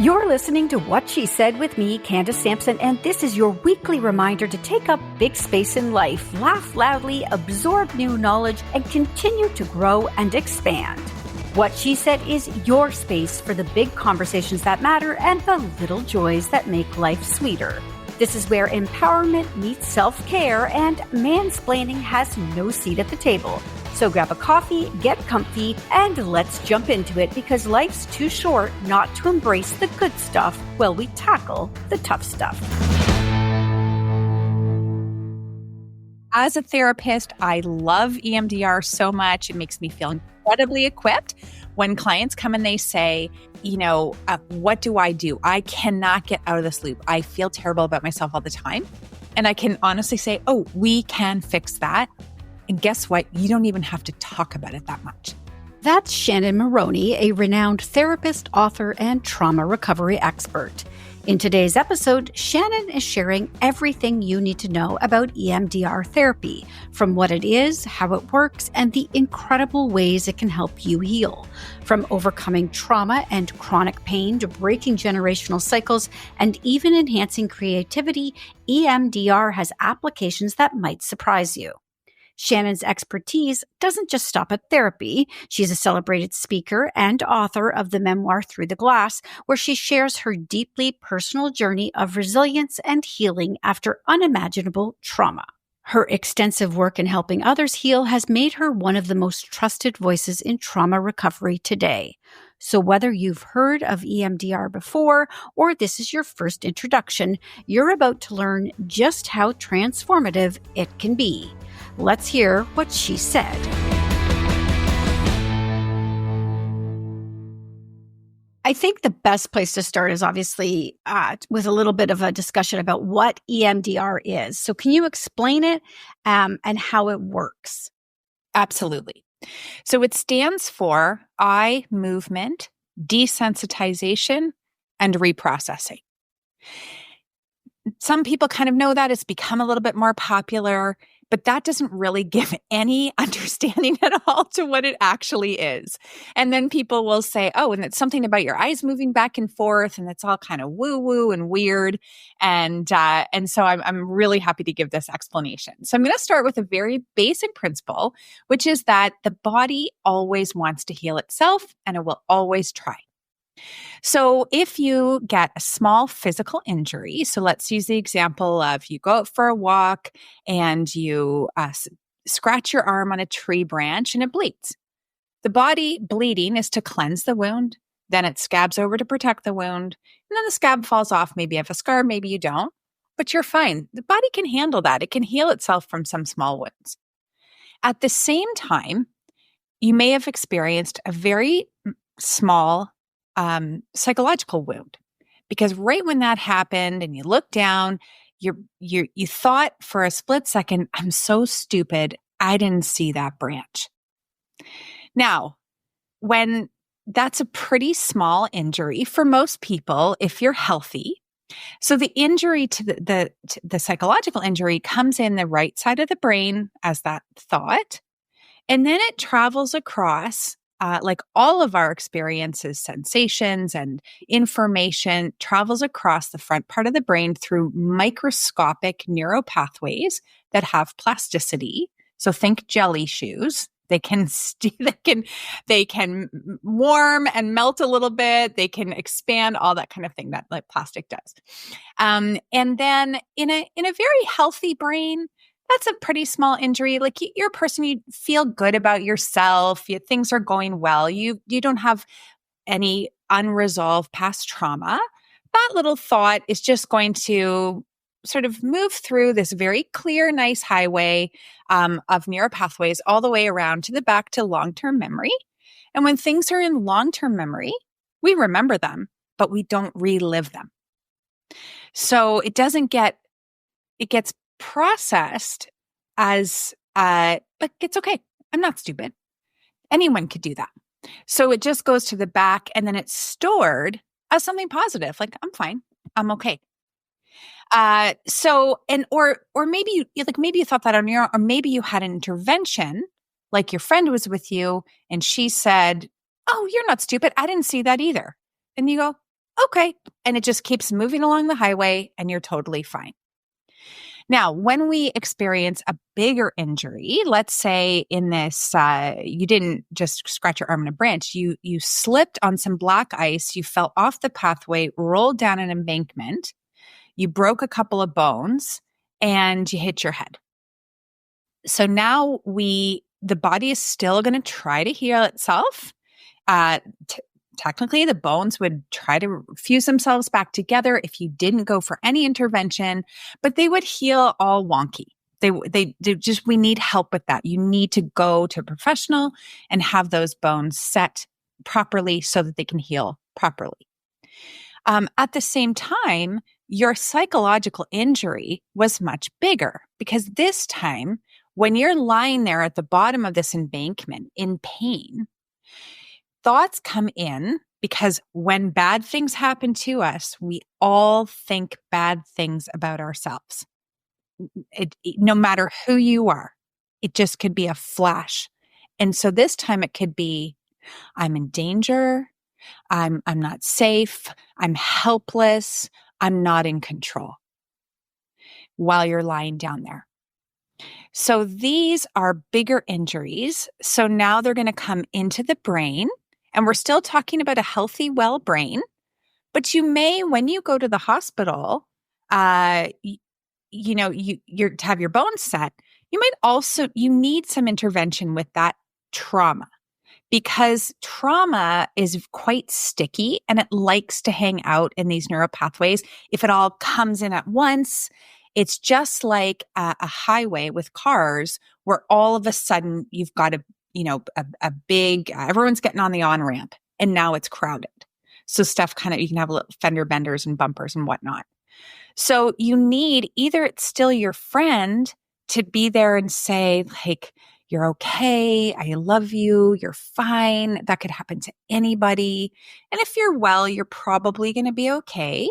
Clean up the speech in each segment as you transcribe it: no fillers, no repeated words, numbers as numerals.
You're listening to What She Said with me, Candace Sampson, and this is your weekly reminder to take up big space in life, laugh loudly, absorb new knowledge, and continue to grow and expand. What She Said is your space for the big conversations that matter and the little joys that make life sweeter. This is where empowerment meets self-care and mansplaining has no seat at the table. So grab a coffee, get comfy, and let's jump into it because life's too short not to embrace the good stuff while we tackle the tough stuff. As a therapist, I love EMDR so much. It makes me feel incredibly equipped when clients come and they say, what do? I cannot get out of this loop. I feel terrible about myself all the time. And I can honestly say, we can fix that. And guess what? You don't even have to talk about it that much. That's Shannon Moroney, a renowned therapist, author, and trauma recovery expert. In today's episode, Shannon is sharing everything you need to know about EMDR therapy, from what it is, how it works, and the incredible ways it can help you heal. From overcoming trauma and chronic pain to breaking generational cycles and even enhancing creativity, EMDR has applications that might surprise you. Shannon's expertise doesn't just stop at therapy. She's a celebrated speaker and author of the memoir Through the Glass, where she shares her deeply personal journey of resilience and healing after unimaginable trauma. Her extensive work in helping others heal has made her one of the most trusted voices in trauma recovery today. So whether you've heard of EMDR before or this is your first introduction, you're about to learn just how transformative it can be. Let's hear what she said. I think the best place to start is obviously with a little bit of a discussion about what EMDR is. So can you explain it and how it works? Absolutely. So it stands for eye movement, desensitization, and reprocessing. Some people kind of know that. It's become a little bit more popular, but that doesn't really give any understanding at all to what it actually is. And then people will say, and it's something about your eyes moving back and forth, and it's all kind of woo-woo and weird. And so I'm really happy to give this explanation. So I'm going to start with a very basic principle, which is that the body always wants to heal itself, and it will always try. So if you get a small physical injury, so let's use the example of you go out for a walk and you scratch your arm on a tree branch and it bleeds. The body bleeding is to cleanse the wound, then it scabs over to protect the wound, and then the scab falls off. Maybe you have a scar, maybe you don't, but you're fine. The body can handle that. It can heal itself from some small wounds. At the same time, you may have experienced a very small psychological wound, because right when that happened and you look down, you thought for a split second, I'm so stupid, I didn't see that branch. Now, when that's a pretty small injury for most people, if you're healthy, so the injury to the psychological injury comes in the right side of the brain as that thought, and then it travels across. Like all of our experiences, sensations, and information travels across the front part of the brain through microscopic neuropathways that have plasticity. So think jelly shoes. They can warm and melt a little bit. They can expand, all that kind of thing that like plastic does. And then in a very healthy brain, that's a pretty small injury. Like you're a person, you feel good about yourself. Things are going well. You don't have any unresolved past trauma. That little thought is just going to sort of move through this very clear, nice highway of neuropathways all the way around to the back to long-term memory. And when things are in long-term memory, we remember them, but we don't relive them. So it gets processed as, like, it's okay. I'm not stupid. Anyone could do that. So it just goes to the back and then it's stored as something positive. Like, I'm fine. I'm okay. Or maybe you thought that on your own, or maybe you had an intervention, like your friend was with you and she said, "Oh, you're not stupid. I didn't see that either." And you go, Okay. And it just keeps moving along the highway and you're totally fine. Now, when we experience a bigger injury, let's say in this, you didn't just scratch your arm in a branch, you slipped on some black ice, you fell off the pathway, rolled down an embankment, you broke a couple of bones, and you hit your head. So now the body is still going to try to heal itself. Technically, the bones would try to fuse themselves back together if you didn't go for any intervention, but they would heal all wonky. They just, we need help with that. You need to go to a professional and have those bones set properly so that they can heal properly. At the same time, your psychological injury was much bigger because this time, when you're lying there at the bottom of this embankment in pain, thoughts come in because when bad things happen to us, we all think bad things about ourselves. No matter who you are, it just could be a flash. And so this time it could be, I'm in danger. I'm not safe. I'm helpless. I'm not in control while you're lying down there. So these are bigger injuries. So now they're going to come into the brain. And we're still talking about a healthy, well brain. But you may, when you go to the hospital, you're to have your bones set, you need some intervention with that trauma because trauma is quite sticky and it likes to hang out in these neural pathways. If it all comes in at once, it's just like a highway with cars where all of a sudden you've got a big, everyone's getting on the on-ramp and now it's crowded. So stuff you can have little fender benders and bumpers and whatnot. So you need either it's still your friend to be there and say like, you're okay. I love you. You're fine. That could happen to anybody. And if you're well, you're probably going to be okay.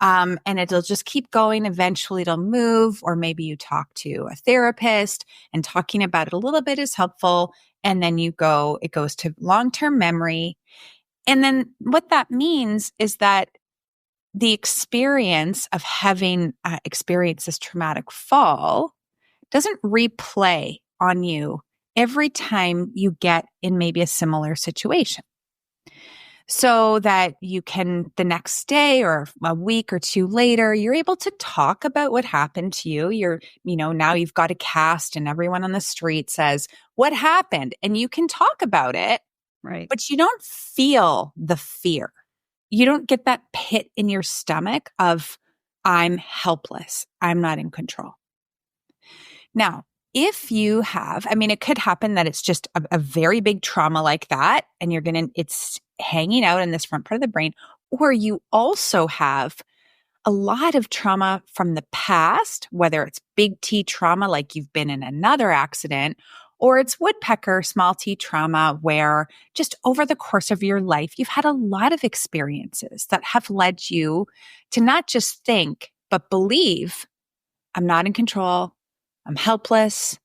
And it'll just keep going. Eventually it'll move, or maybe you talk to a therapist and talking about it a little bit is helpful. And then it goes to long-term memory. And then what that means is that the experience of having experienced this traumatic fall doesn't replay on you every time you get in maybe a similar situation. So that you can, the next day or a week or two later, you're able to talk about what happened to you. Now you've got a cast and everyone on the street says, what happened? And you can talk about it, right? But you don't feel the fear. You don't get that pit in your stomach of, I'm helpless. I'm not in control. Now, if you have, it could happen that it's just a very big trauma like that, and it's hanging out in this front part of the brain, or you also have a lot of trauma from the past, whether it's big T trauma, like you've been in another accident, or it's woodpecker, small T trauma, where just over the course of your life, you've had a lot of experiences that have led you to not just think, but believe, I'm not in control. I'm helpless,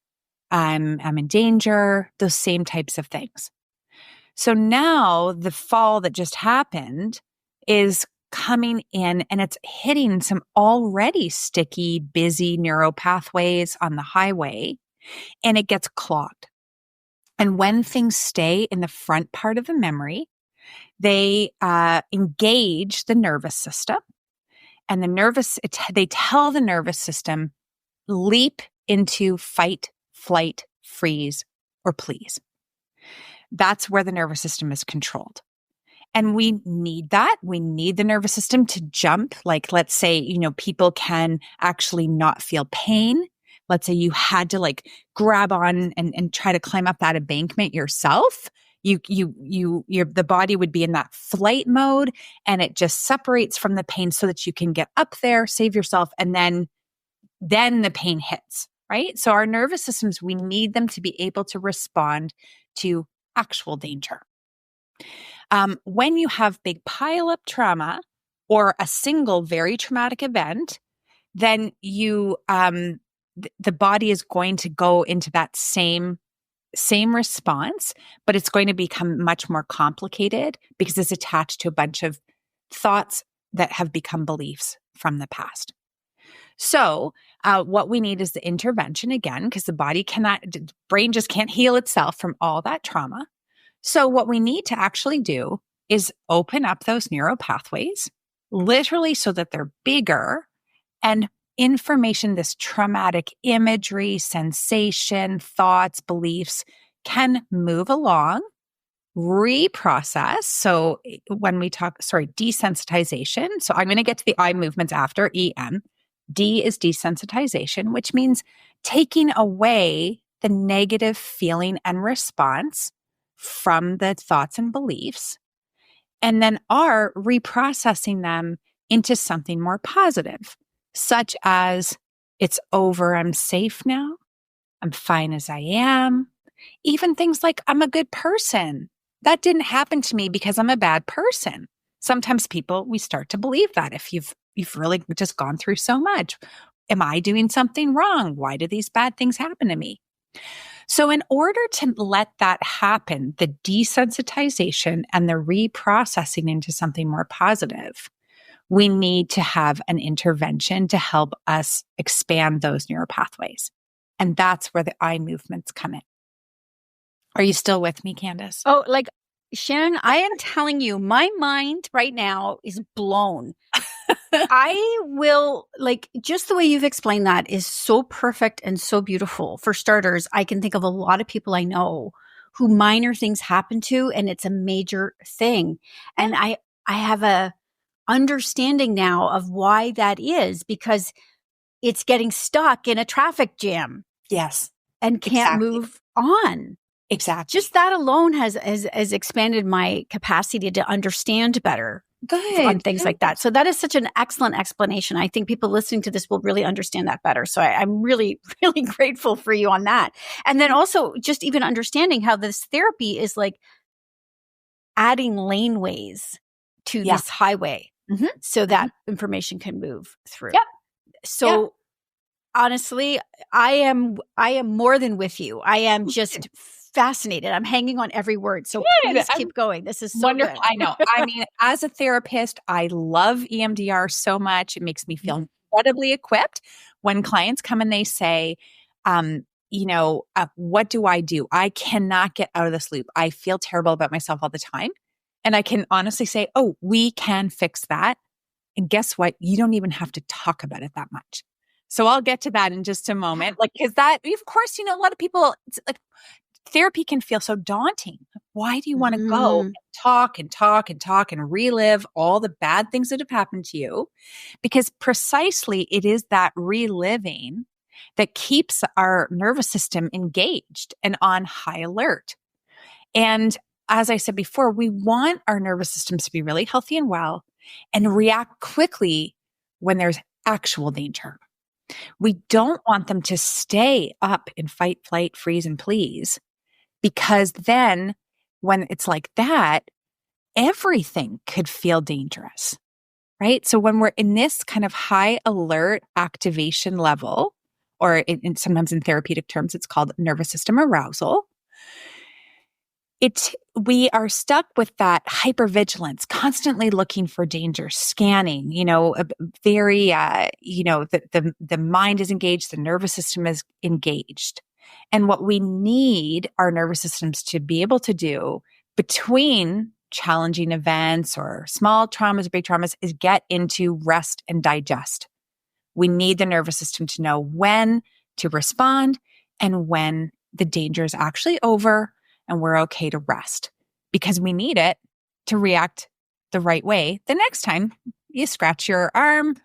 I'm in danger, those same types of things. So now the fall that just happened is coming in and it's hitting some already sticky, busy neural pathways on the highway, and it gets clogged. And when things stay in the front part of the memory, they engage the nervous system, and they tell the nervous system, leap into fight, flight, freeze, or please. That's where the nervous system is controlled. And we need that. We need the nervous system to jump. Like, let's say, people can actually not feel pain. Let's say you had to grab on and try to climb up that embankment yourself. The body would be in that flight mode, and it just separates from the pain so that you can get up there, save yourself, and then the pain hits, right? So our nervous systems, we need them to be able to respond to actual danger. When you have big pileup trauma or a single very traumatic event, then the body is going to go into that same response, but it's going to become much more complicated because it's attached to a bunch of thoughts that have become beliefs from the past. So what we need is the intervention again, because the brain just can't heal itself from all that trauma. So what we need to actually do is open up those neural pathways, literally so that they're bigger, and information, this traumatic imagery, sensation, thoughts, beliefs can move along, reprocess. So when we desensitization. So I'm going to get to the eye movements after EM. D is desensitization, which means taking away the negative feeling and response from the thoughts and beliefs. And then R, reprocessing them into something more positive, such as it's over, I'm safe now, I'm fine as I am. Even things like I'm a good person. That didn't happen to me because I'm a bad person. Sometimes we start to believe that if you've really just gone through so much. Am I doing something wrong? Why do these bad things happen to me? So in order to let that happen, the desensitization and the reprocessing into something more positive, we need to have an intervention to help us expand those neural pathways. And that's where the eye movements come in. Are you still with me, Candace? Oh, like Shannon, I am telling you, my mind right now is blown. I will, just the way you've explained that is so perfect and so beautiful. For starters, I can think of a lot of people I know who minor things happen to, and it's a major thing. And I have a understanding now of why that is, because it's getting stuck in a traffic jam. Yes. And can't move on. Exactly. Just that alone has expanded my capacity to understand better on things like that. So that is such an excellent explanation. I think people listening to this will really understand that better. So I'm really, really grateful for you on that. And then also just even understanding how this therapy is like adding laneways to this highway so that information can move through. Yep. So honestly, I am more than with you. I am just fascinated. I'm hanging on every word. So please keep going. This is so wonderful. good. I know. I mean, as a therapist, I love EMDR so much. It makes me feel incredibly equipped when clients come and they say, what do I do? I cannot get out of this loop. I feel terrible about myself all the time. And I can honestly say, oh, we can fix that. And guess what? You don't even have to talk about it that much. So I'll get to that in just a moment. Because that, of course, a lot of people, it's like therapy can feel so daunting. Why do you want to go and talk and talk and talk and relive all the bad things that have happened to you? Because precisely it is that reliving that keeps our nervous system engaged and on high alert. And as I said before, we want our nervous systems to be really healthy and well and react quickly when there's actual danger. We don't want them to stay up in fight, flight, freeze, and please, because then when it's like that, everything could feel dangerous, right? So when we're in this kind of high alert activation level, or sometimes in therapeutic terms, it's called nervous system arousal, we are stuck with that hypervigilance, constantly looking for danger, scanning, very, the mind is engaged, the nervous system is engaged. And what we need our nervous systems to be able to do between challenging events or small traumas or big traumas is get into rest and digest. We need the nervous system to know when to respond and when the danger is actually over and we're okay to rest, because we need it to react the right way the next time you scratch your arm,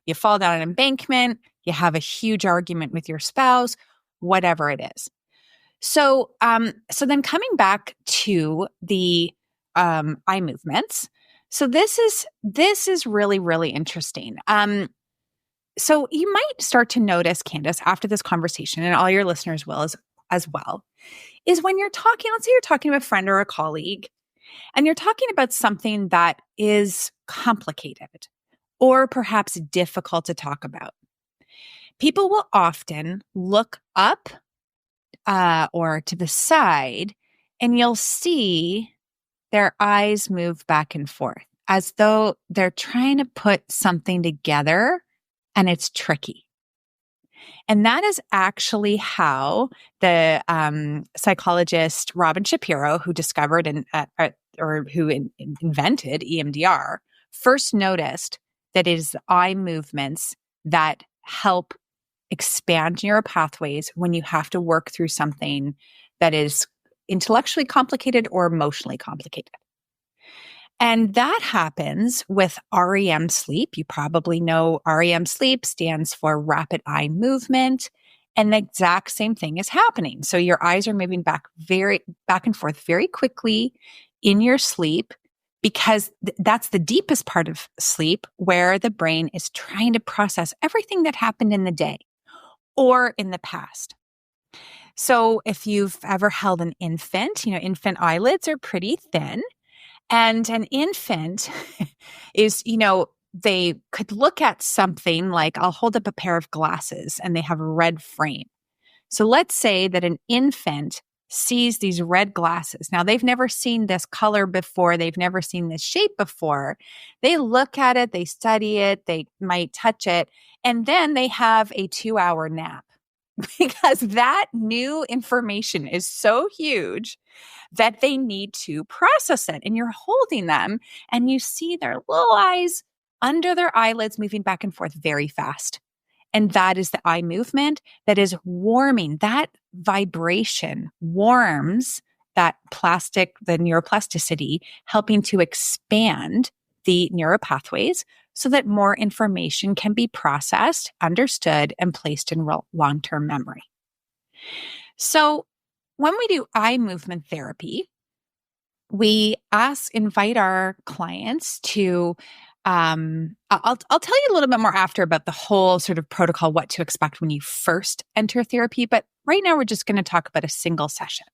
you fall down an embankment, you have a huge argument with your spouse, whatever it is. So then coming back to the eye movements. So this is really, really interesting. So you might start to notice, Candace, after this conversation, and all your listeners will as well, is when you're talking, let's say you're talking to a friend or a colleague, and you're talking about something that is complicated or perhaps difficult to talk about. People will often look up or to the side, and you'll see their eyes move back and forth as though they're trying to put something together and it's tricky. And that is actually how the psychologist Robin Shapiro, who discovered invented EMDR, first noticed that it is the eye movements that help expand neural pathways when you have to work through something that is intellectually complicated or emotionally complicated. And that happens with REM sleep. You probably know REM sleep stands for rapid eye movement. And the exact same thing is happening. So your eyes are moving back and forth very quickly in your sleep, because that's the deepest part of sleep, where the brain is trying to process everything that happened in the day or in the past. So if you've ever held an infant, infant eyelids are pretty thin. And an infant is, they could look at something like, I'll hold up a pair of glasses and they have a red frame. So let's say that an infant sees these red glasses. Now, they've never seen this color before. They've never seen this shape before. They look at it, they study it, they might touch it, and then they have a 2-hour nap because that new information is so huge that they need to process it. And you're holding them and you see their little eyes under their eyelids moving back and forth very fast. And that is the eye movement that is warming. That vibration warms the neuroplasticity, helping to expand the neural pathways so that more information can be processed, understood, and placed in long-term memory. So when we do eye movement therapy, we invite our clients to, I'll tell you a little bit more after about the whole sort of protocol, what to expect when you first enter therapy. But right now we're just going to talk about a single session.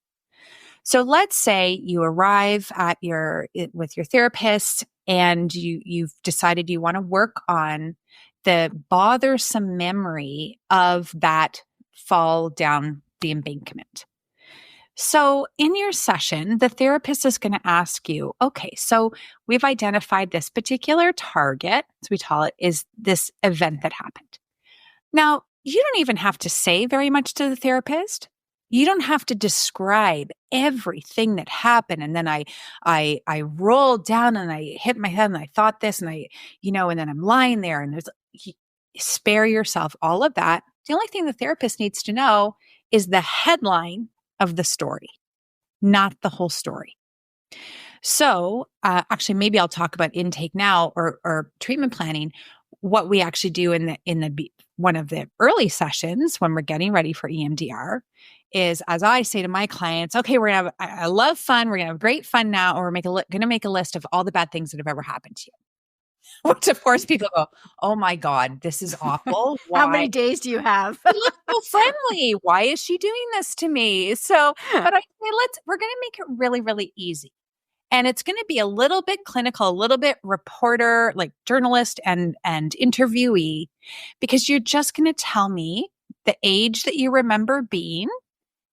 So let's say you arrive with your therapist and you've decided you want to work on the bothersome memory of that fall down the embankment. So in your session, the therapist is going to ask you, okay, so we've identified this particular target, as we call it, is this event that happened. Now, you don't even have to say very much to the therapist. You don't have to describe everything that happened. And then I rolled down and I hit my head and I thought this and and then I'm lying there and spare yourself all of that. The only thing the therapist needs to know is the headline of the story, not the whole story. So actually, maybe I'll talk about intake now or treatment planning. What we actually do in one of the early sessions when we're getting ready for EMDR is, as I say to my clients, okay, we're gonna have I love fun. We're gonna have great fun now, and we're gonna make a list of all the bad things that have ever happened to you. Which of course people go, oh my God, this is awful. Why? How many days do you have? You look so friendly. Why is she doing this to me? So, but I say, we're going to make it really, really easy. And it's going to be a little bit clinical, a little bit reporter, like journalist and interviewee, because you're just going to tell me the age that you remember being.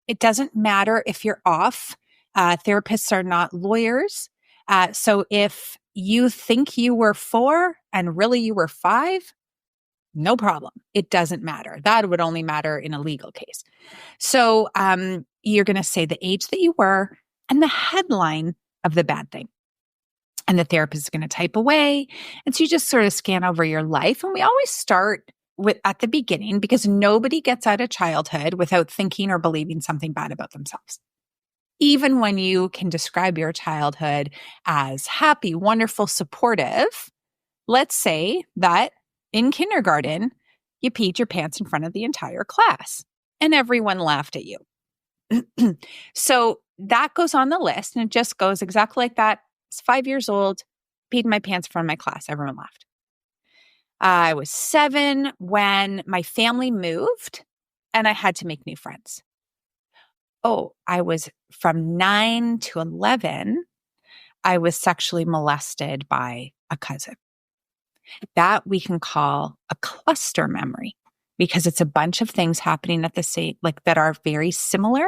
It doesn't matter if you're off. Therapists are not lawyers. So if you think you were 4 and really you were 5, no problem. It doesn't matter. That would only matter in a legal case. So you're going to say the age that you were and the headline of the bad thing. And the therapist is going to type away. And so you just sort of scan over your life. And we always start at the beginning, because nobody gets out of childhood without thinking or believing something bad about themselves. Even when you can describe your childhood as happy, wonderful, supportive, let's say that in kindergarten, you peed your pants in front of the entire class and everyone laughed at you. So that goes on the list, and it just goes exactly like that. I was 5 years old, peed my pants in front of my class. Everyone laughed. I was 7 when my family moved and I had to make new friends. Oh, I was from 9 to 11, I was sexually molested by a cousin. That we can call a cluster memory, because it's a bunch of things happening at the same, that are very similar.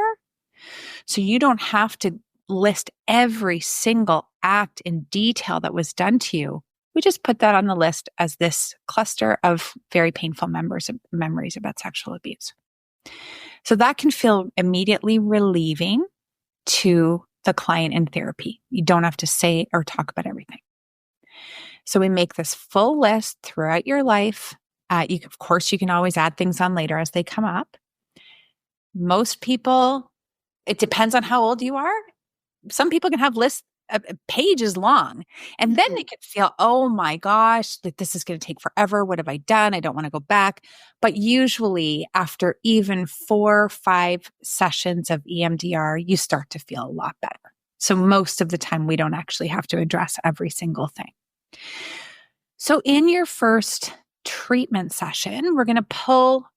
So you don't have to list every single act in detail that was done to you. We just put that on the list as this cluster of very painful memories about sexual abuse. So that can feel immediately relieving to the client in therapy. You don't have to say or talk about everything. So we make this full list throughout your life. Of course, you can always add things on later as they come up. Most people, it depends on how old you are. Some people can have lists pages long, and then they could feel, oh my gosh, like this is going to take forever. What have I done? I don't want to go back. But usually after even 4 or 5 sessions of EMDR, you start to feel a lot better. So most of the time we don't actually have to address every single thing. So in your first treatment session, we're going to pull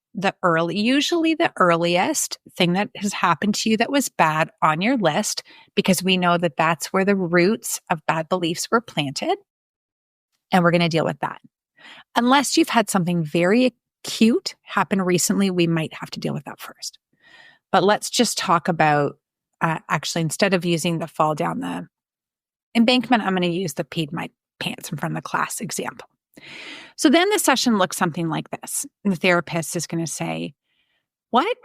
usually the earliest thing that has happened to you that was bad on your list, because we know that that's where the roots of bad beliefs were planted. And we're going to deal with that. Unless you've had something very acute happen recently, we might have to deal with that first. But let's just talk about, actually, instead of using the fall down the embankment, I'm going to use the peed my pants in front of the class example. So then the session looks something like this. And the therapist is going to say, what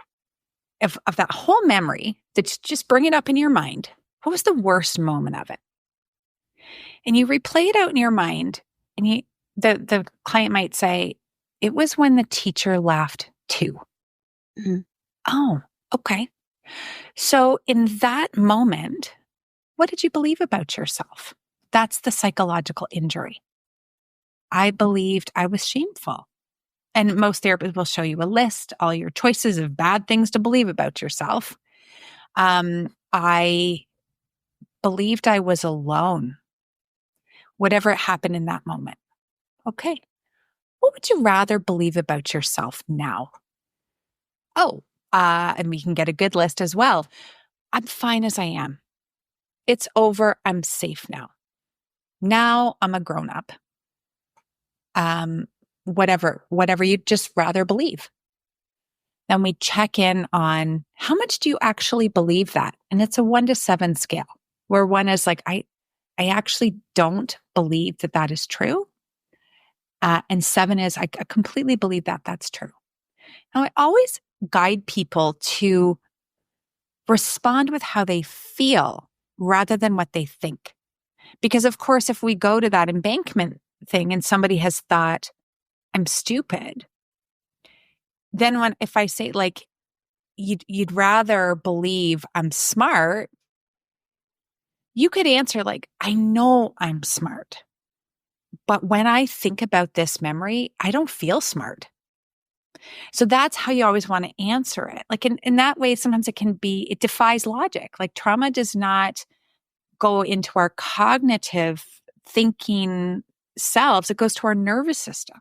if of that whole memory, just bring it up in your mind, what was the worst moment of it? And you replay it out in your mind, and the client might say, it was when the teacher laughed too. Mm-hmm. Oh, okay. So in that moment, what did you believe about yourself? That's the psychological injury. I believed I was shameful. And most therapists will show you a list, all your choices of bad things to believe about yourself. I believed I was alone, whatever happened in that moment. Okay. What would you rather believe about yourself now? And we can get a good list as well. I'm fine as I am. It's over. I'm safe now. Now I'm a grown-up. Whatever you'd just rather believe. Then we check in on how much do you actually believe that? And it's a 1 to 7 scale, where 1 is like, I actually don't believe that is true. And 7 is, I completely believe that's true. Now, I always guide people to respond with how they feel rather than what they think. Because of course, if we go to that embankment thing and somebody has thought, I'm stupid, then if I say like, you'd rather believe I'm smart, you could answer like, I know I'm smart, but when I think about this memory, I don't feel smart. So that's how you always want to answer it. Like in that way, sometimes it defies logic. Like trauma does not go into our cognitive thinking selves. It goes to our nervous system.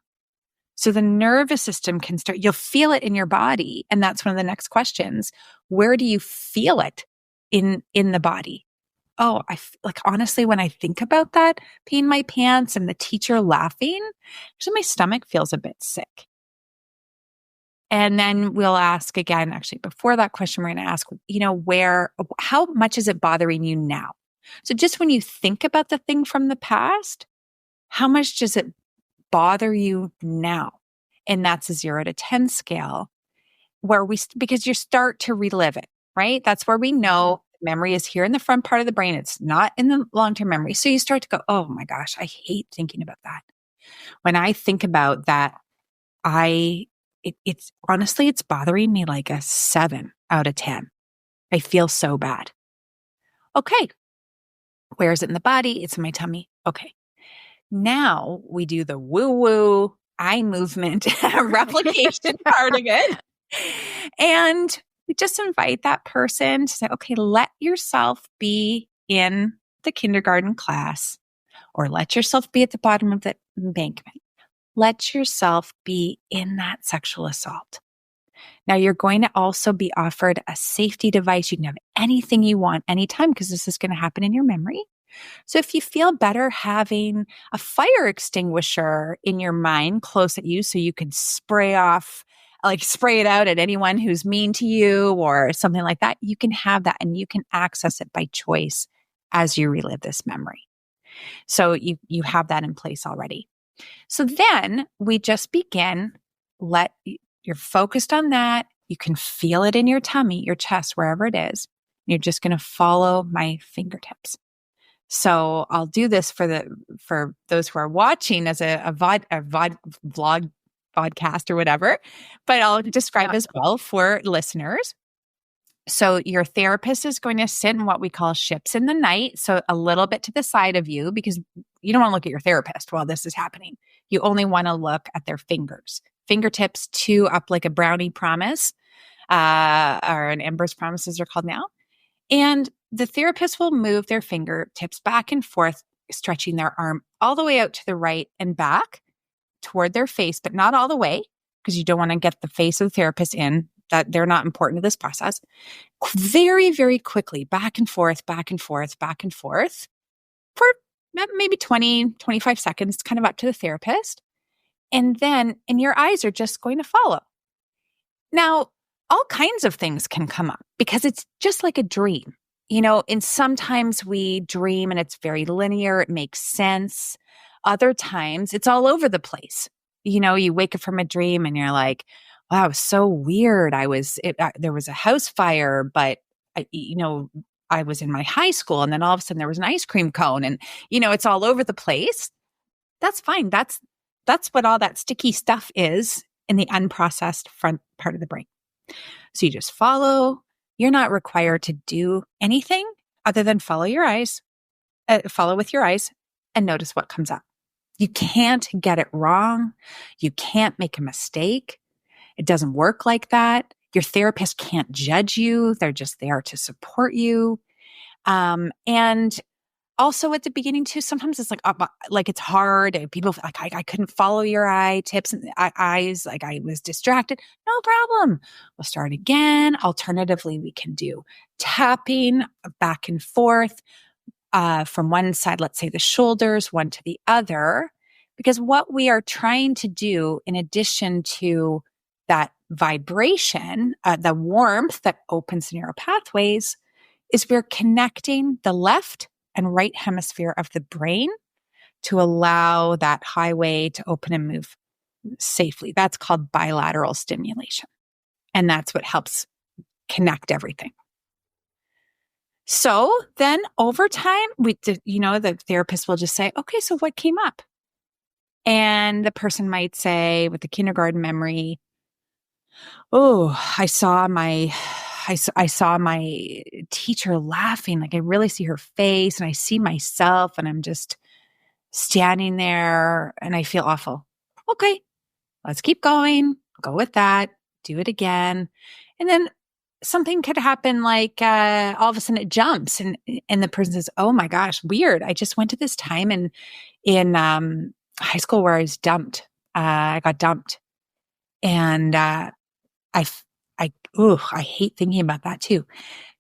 So the nervous system you'll feel it in your body. And that's one of the next questions. Where do you feel it in the body? Oh, honestly, when I think about that, peeing my pants and the teacher laughing, actually my stomach feels a bit sick. And then we'll ask again, actually, before that question, we're going to ask, how much is it bothering you now? So just when you think about the thing from the past, how much does it bother you now? And that's a 0 to 10 scale because you start to relive it, right? That's where we know memory is here in the front part of the brain. It's not in the long-term memory. So you start to go, oh my gosh, I hate thinking about that. When I think about that, it's honestly, it's bothering me like a 7 out of 10. I feel so bad. Okay. Where is it in the body? It's in my tummy. Okay. Now we do the woo-woo eye movement replication part of it. And we just invite that person to say, okay, let yourself be in the kindergarten class, or let yourself be at the bottom of the embankment. Let yourself be in that sexual assault. Now you're going to also be offered a safety device. You can have anything you want anytime, because this is going to happen in your memory. So if you feel better having a fire extinguisher in your mind close at you so you can spray off like spray it out at anyone who's mean to you or something like that. You can have that and you can access it by choice as you relive this memory. So you have that in place already. So then we just begin, you're focused on that. You can feel it in your tummy, your chest, wherever it is. You're just going to follow my fingertips. So I'll do this for those who are watching as a vlog podcast or whatever, but I'll describe as well for listeners. So your therapist is going to sit in what we call ships in the night. So a little bit to the side of you, because you don't want to look at your therapist while this is happening. You only want to look at their fingertips two up like a brownie promise, or an Ember's promises are called now. And the therapist will move their fingertips back and forth, stretching their arm all the way out to the right and back toward their face, but not all the way, because you don't want to get the face of the therapist in. That they're not important to this process. Very, very quickly, back and forth, back and forth, back and forth for maybe 20, 25 seconds, kind of up to the therapist. And your eyes are just going to follow. Now, all kinds of things can come up because it's just like a dream. And sometimes we dream and it's very linear. It makes sense. Other times it's all over the place. You wake up from a dream and you're like, wow, so weird. There was a house fire, but I was in my high school and then all of a sudden there was an ice cream cone and, it's all over the place. That's fine. That's what all that sticky stuff is in the unprocessed front part of the brain. So you just follow. You're not required to do anything other than follow with your eyes and notice what comes up. You can't get it wrong. You can't make a mistake. It doesn't work like that. Your therapist can't judge you. They're just there to support you. And also at the beginning too, sometimes it's like it's hard. And people like, I couldn't follow your eye tips and eyes. Like I was distracted. No problem. We'll start again. Alternatively, we can do tapping back and forth from one side, let's say the shoulders, one to the other. Because what we are trying to do in addition to that vibration, the warmth that opens neural pathways, is we're connecting the left and right hemisphere of the brain to allow that highway to open and move safely. That's called bilateral stimulation. And that's what helps connect everything. So then over time, the therapist will just say, okay, so what came up? And the person might say with the kindergarten memory, oh, I saw my teacher laughing. Like I really see her face and I see myself and I'm just standing there and I feel awful. Okay, let's keep going. Go with that. Do it again. And then something could happen like all of a sudden it jumps and the person says, oh my gosh, weird. I just went to this time in high school where I was dumped. I got dumped. And I hate thinking about that too.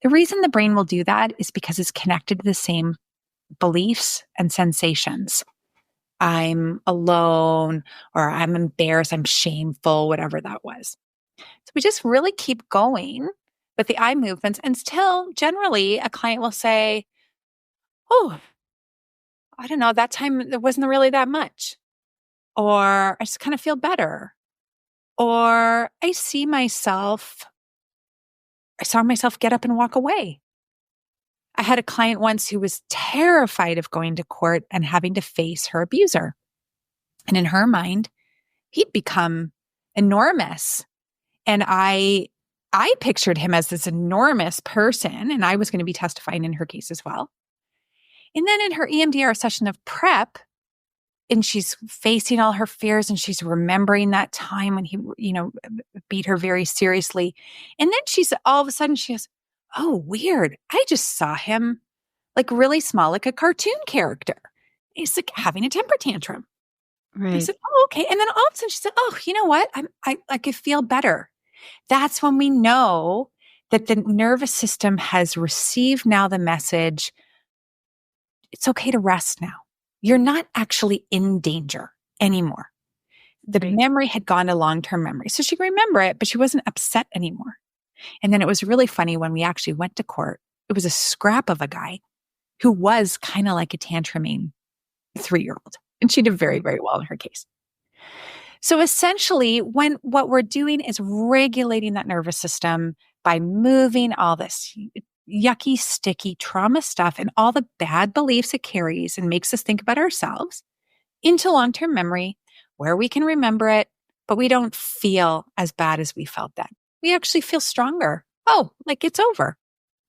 The reason the brain will do that is because it's connected to the same beliefs and sensations. I'm alone, or I'm embarrassed, I'm shameful, whatever that was. So we just really keep going with the eye movements until generally a client will say, oh, I don't know, that time there wasn't really that much. Or I just kind of feel better. Or I saw myself get up and walk away. I had a client once who was terrified of going to court and having to face her abuser. And in her mind, he'd become enormous. And I pictured him as this enormous person, and I was going to be testifying in her case as well. And then in her EMDR session of prep, and she's facing all her fears and she's remembering that time when he, beat her very seriously. And then all of a sudden she goes, oh, weird. I just saw him like really small, like a cartoon character. He's like having a temper tantrum. Right. I said, oh, okay. And then all of a sudden she said, oh, you know what? I could feel better. That's when we know that the nervous system has received now the message, it's okay to rest now. You're not actually in danger anymore. the Right. memory had gone to long-term memory. So she could remember it, but she wasn't upset anymore. And then it was really funny when we actually went to court. It was a scrap of a guy who was kind of like a tantruming 3-year-old. And she did very, very well in her case. So essentially, what we're doing is regulating that nervous system by moving all this yucky, sticky trauma stuff and all the bad beliefs it carries and makes us think about ourselves into long-term memory where we can remember it, but we don't feel as bad as we felt then. We actually feel stronger. Oh, like it's over.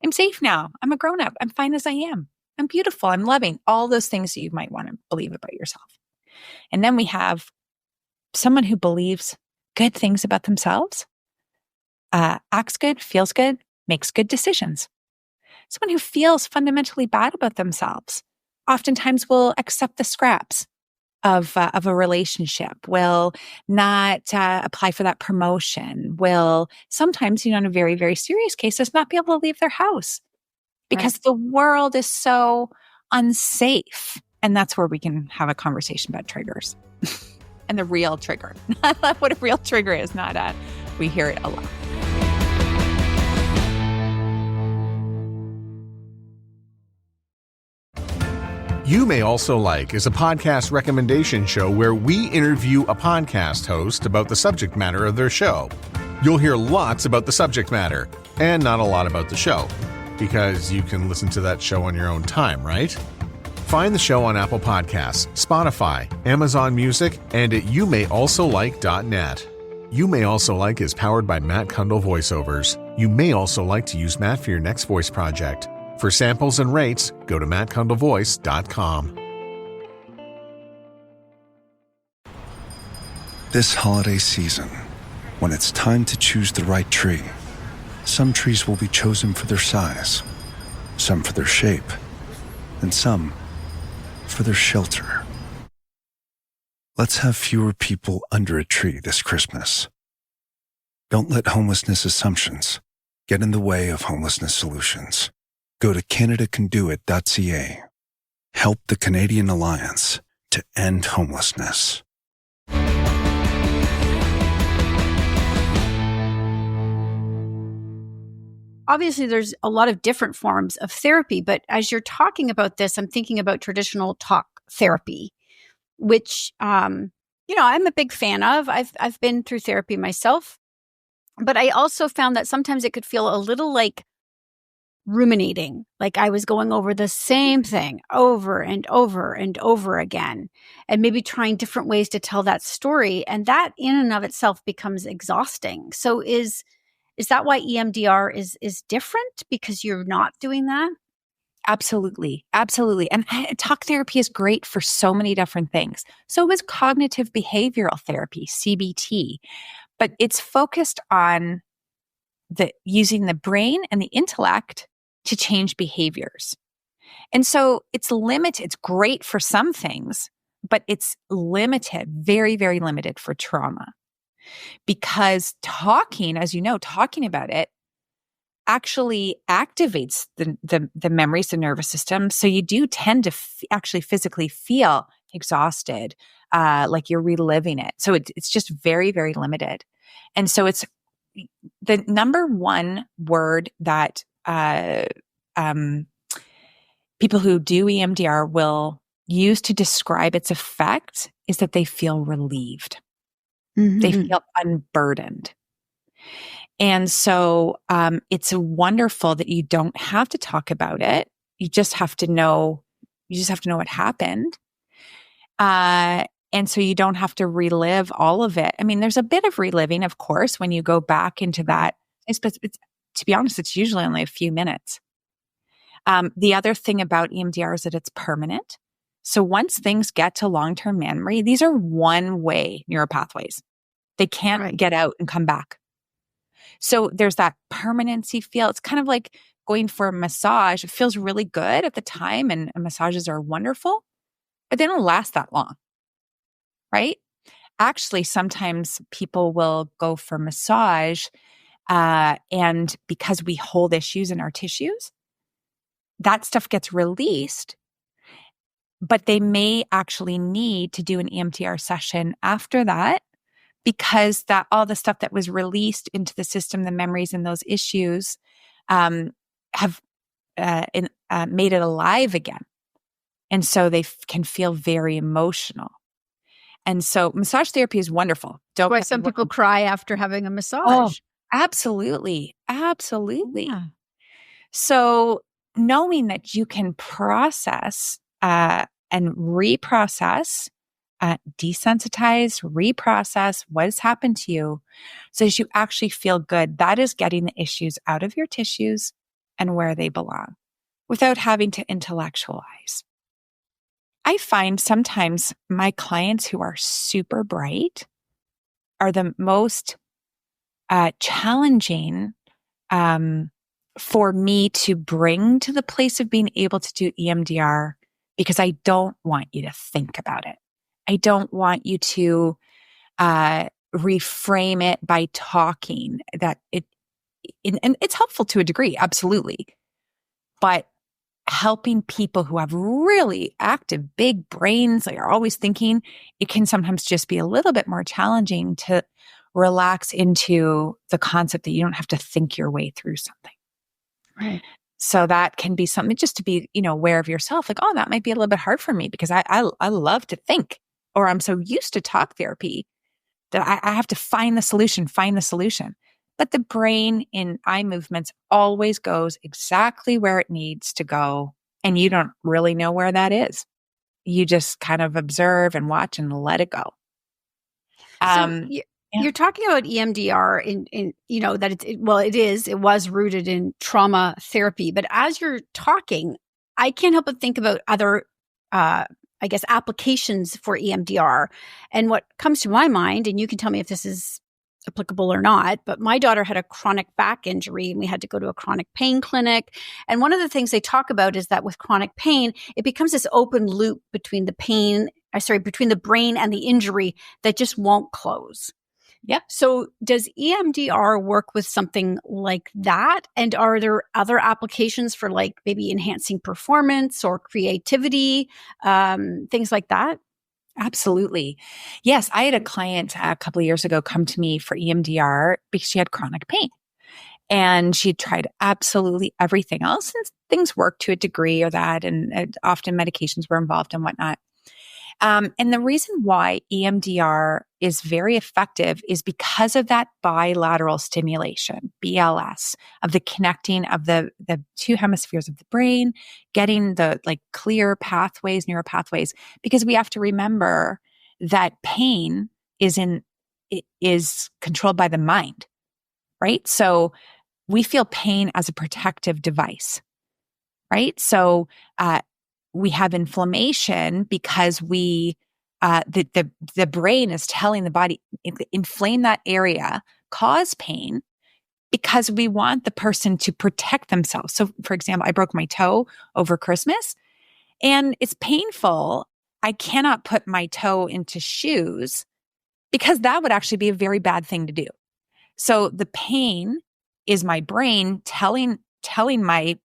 I'm safe now. I'm a grown-up. I'm fine as I am. I'm beautiful. I'm loving. All those things that you might want to believe about yourself. And then we have someone who believes good things about themselves, acts good, feels good, makes good decisions. Someone who feels fundamentally bad about themselves oftentimes will accept the scraps of a relationship, will not apply for that promotion, will sometimes, in a very, very serious cases, not be able to leave their house because the world is so unsafe. And that's where we can have a conversation about triggers and the real trigger. What a real trigger is, not we hear it a lot. You May Also Like is a podcast recommendation show where we interview a podcast host about the subject matter of their show. You'll hear lots about the subject matter and not a lot about the show, because you can listen to that show on your own time, right? Find the show on Apple Podcasts, Spotify, Amazon Music, and at youmayalsolike.net. You May Also Like is powered by Matt Kundle Voiceovers. You may also like to use Matt for your next voice project. For samples and rates, go to mattkundlevoice.com. This holiday season, when it's time to choose the right tree, some trees will be chosen for their size, some for their shape, and some for their shelter. Let's have fewer people under a tree this Christmas. Don't let homelessness assumptions get in the way of homelessness solutions. Go to CanadaCanDoIt.ca. Help the Canadian Alliance to end homelessness. Obviously, there's a lot of different forms of therapy, but as you're talking about this, I'm thinking about traditional talk therapy, which, I'm a big fan of. I've been through therapy myself, but I also found that sometimes it could feel a little like ruminating, like I was going over the same thing over and over and over again, and maybe trying different ways to tell that story. And that in and of itself becomes exhausting. So is that why EMDR is different, because you're not doing that? Absolutely. Absolutely. And talk therapy is great for so many different things. So is cognitive behavioral therapy, CBT, but it's focused on using the brain and the intellect to change behaviors. And so it's limited. It's great for some things, but it's limited, very, very limited for trauma. Because talking about it actually activates the memories, the nervous system. So you do tend to actually physically feel exhausted, like you're reliving it. So it's just very, very limited. And so it's the number one word that people who do EMDR will use to describe its effect is that they feel relieved. Mm-hmm. They feel unburdened. And so it's wonderful that you don't have to talk about it. You just have to know what happened. And so you don't have to relive all of it. I mean, there's a bit of reliving, of course, when you go back into that. To be honest, it's usually only a few minutes. The other thing about EMDR is that it's permanent. So once things get to long-term memory, these are one-way neural pathways. They can't get out and come back. So there's that permanency feel. It's kind of like going for a massage. It feels really good at the time, and massages are wonderful, but they don't last that long, right? Actually, sometimes people will go for massage, and because we hold issues in our tissues, that stuff gets released, but they may actually need to do an EMDR session after that because that all the stuff that was released into the system, the memories and those issues, have made it alive again. And so they can feel very emotional. And so massage therapy is wonderful. Why some people cry after having a massage. Oh, absolutely. Absolutely. Yeah. So knowing that you can process and reprocess, desensitize, reprocess what has happened to you so that you actually feel good, that is getting the issues out of your tissues and where they belong without having to intellectualize. I find sometimes my clients who are super bright are the most challenging for me to bring to the place of being able to do EMDR, because I don't want you to think about it. I don't want you to reframe it by talking that and it's helpful to a degree, absolutely. But helping people who have really active, big brains, like are always thinking, it can sometimes just be a little bit more challenging to relax into the concept that you don't have to think your way through something. Right. So that can be something just to be, aware of yourself. Like, oh, that might be a little bit hard for me because I love to think, or I'm so used to talk therapy that I have to find the solution. But the brain in eye movements always goes exactly where it needs to go. And you don't really know where that is. You just kind of observe and watch and let it go. You're talking about EMDR in that it was rooted in trauma therapy. But as you're talking, I can't help but think about other, applications for EMDR. And what comes to my mind, and you can tell me if this is applicable or not, but my daughter had a chronic back injury and we had to go to a chronic pain clinic. And one of the things they talk about is that with chronic pain, it becomes this open loop between the brain and the injury that just won't close. Yeah. So does EMDR work with something like that? And are there other applications for like maybe enhancing performance or creativity, things like that? Absolutely. Yes. I had a client a couple of years ago come to me for EMDR because she had chronic pain and she tried absolutely everything else and things worked to a degree or that. And often medications were involved and whatnot. And the reason why EMDR is very effective is because of that bilateral stimulation, BLS, of the connecting of the two hemispheres of the brain, getting the clear pathways, neural pathways, because we have to remember that pain is controlled by the mind, right? So we feel pain as a protective device, right? So, we have inflammation because the brain is telling the body, inflame that area, cause pain, because we want the person to protect themselves. So for example, I broke my toe over Christmas and it's painful. I cannot put my toe into shoes because that would actually be a very bad thing to do. So the pain is my brain telling the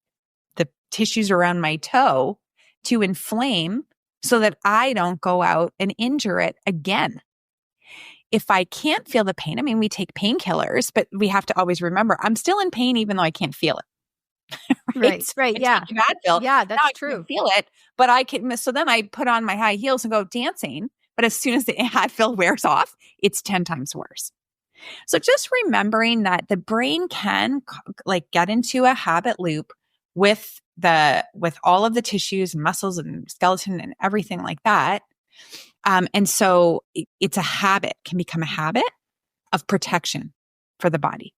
tissues around my toe to inflame so that I don't go out and injure it again. If I can't feel the pain, we take painkillers, but we have to always remember I'm still in pain even though I can't feel it. Right. Yeah. Yeah, that's now I true. can't feel it, but I can. So then I put on my high heels and go dancing. But as soon as the Advil wears off, it's 10 times worse. So just remembering that the brain can get into a habit loop with all of the tissues, muscles and skeleton and everything like that. And so it's a habit, can become a habit of protection for the body.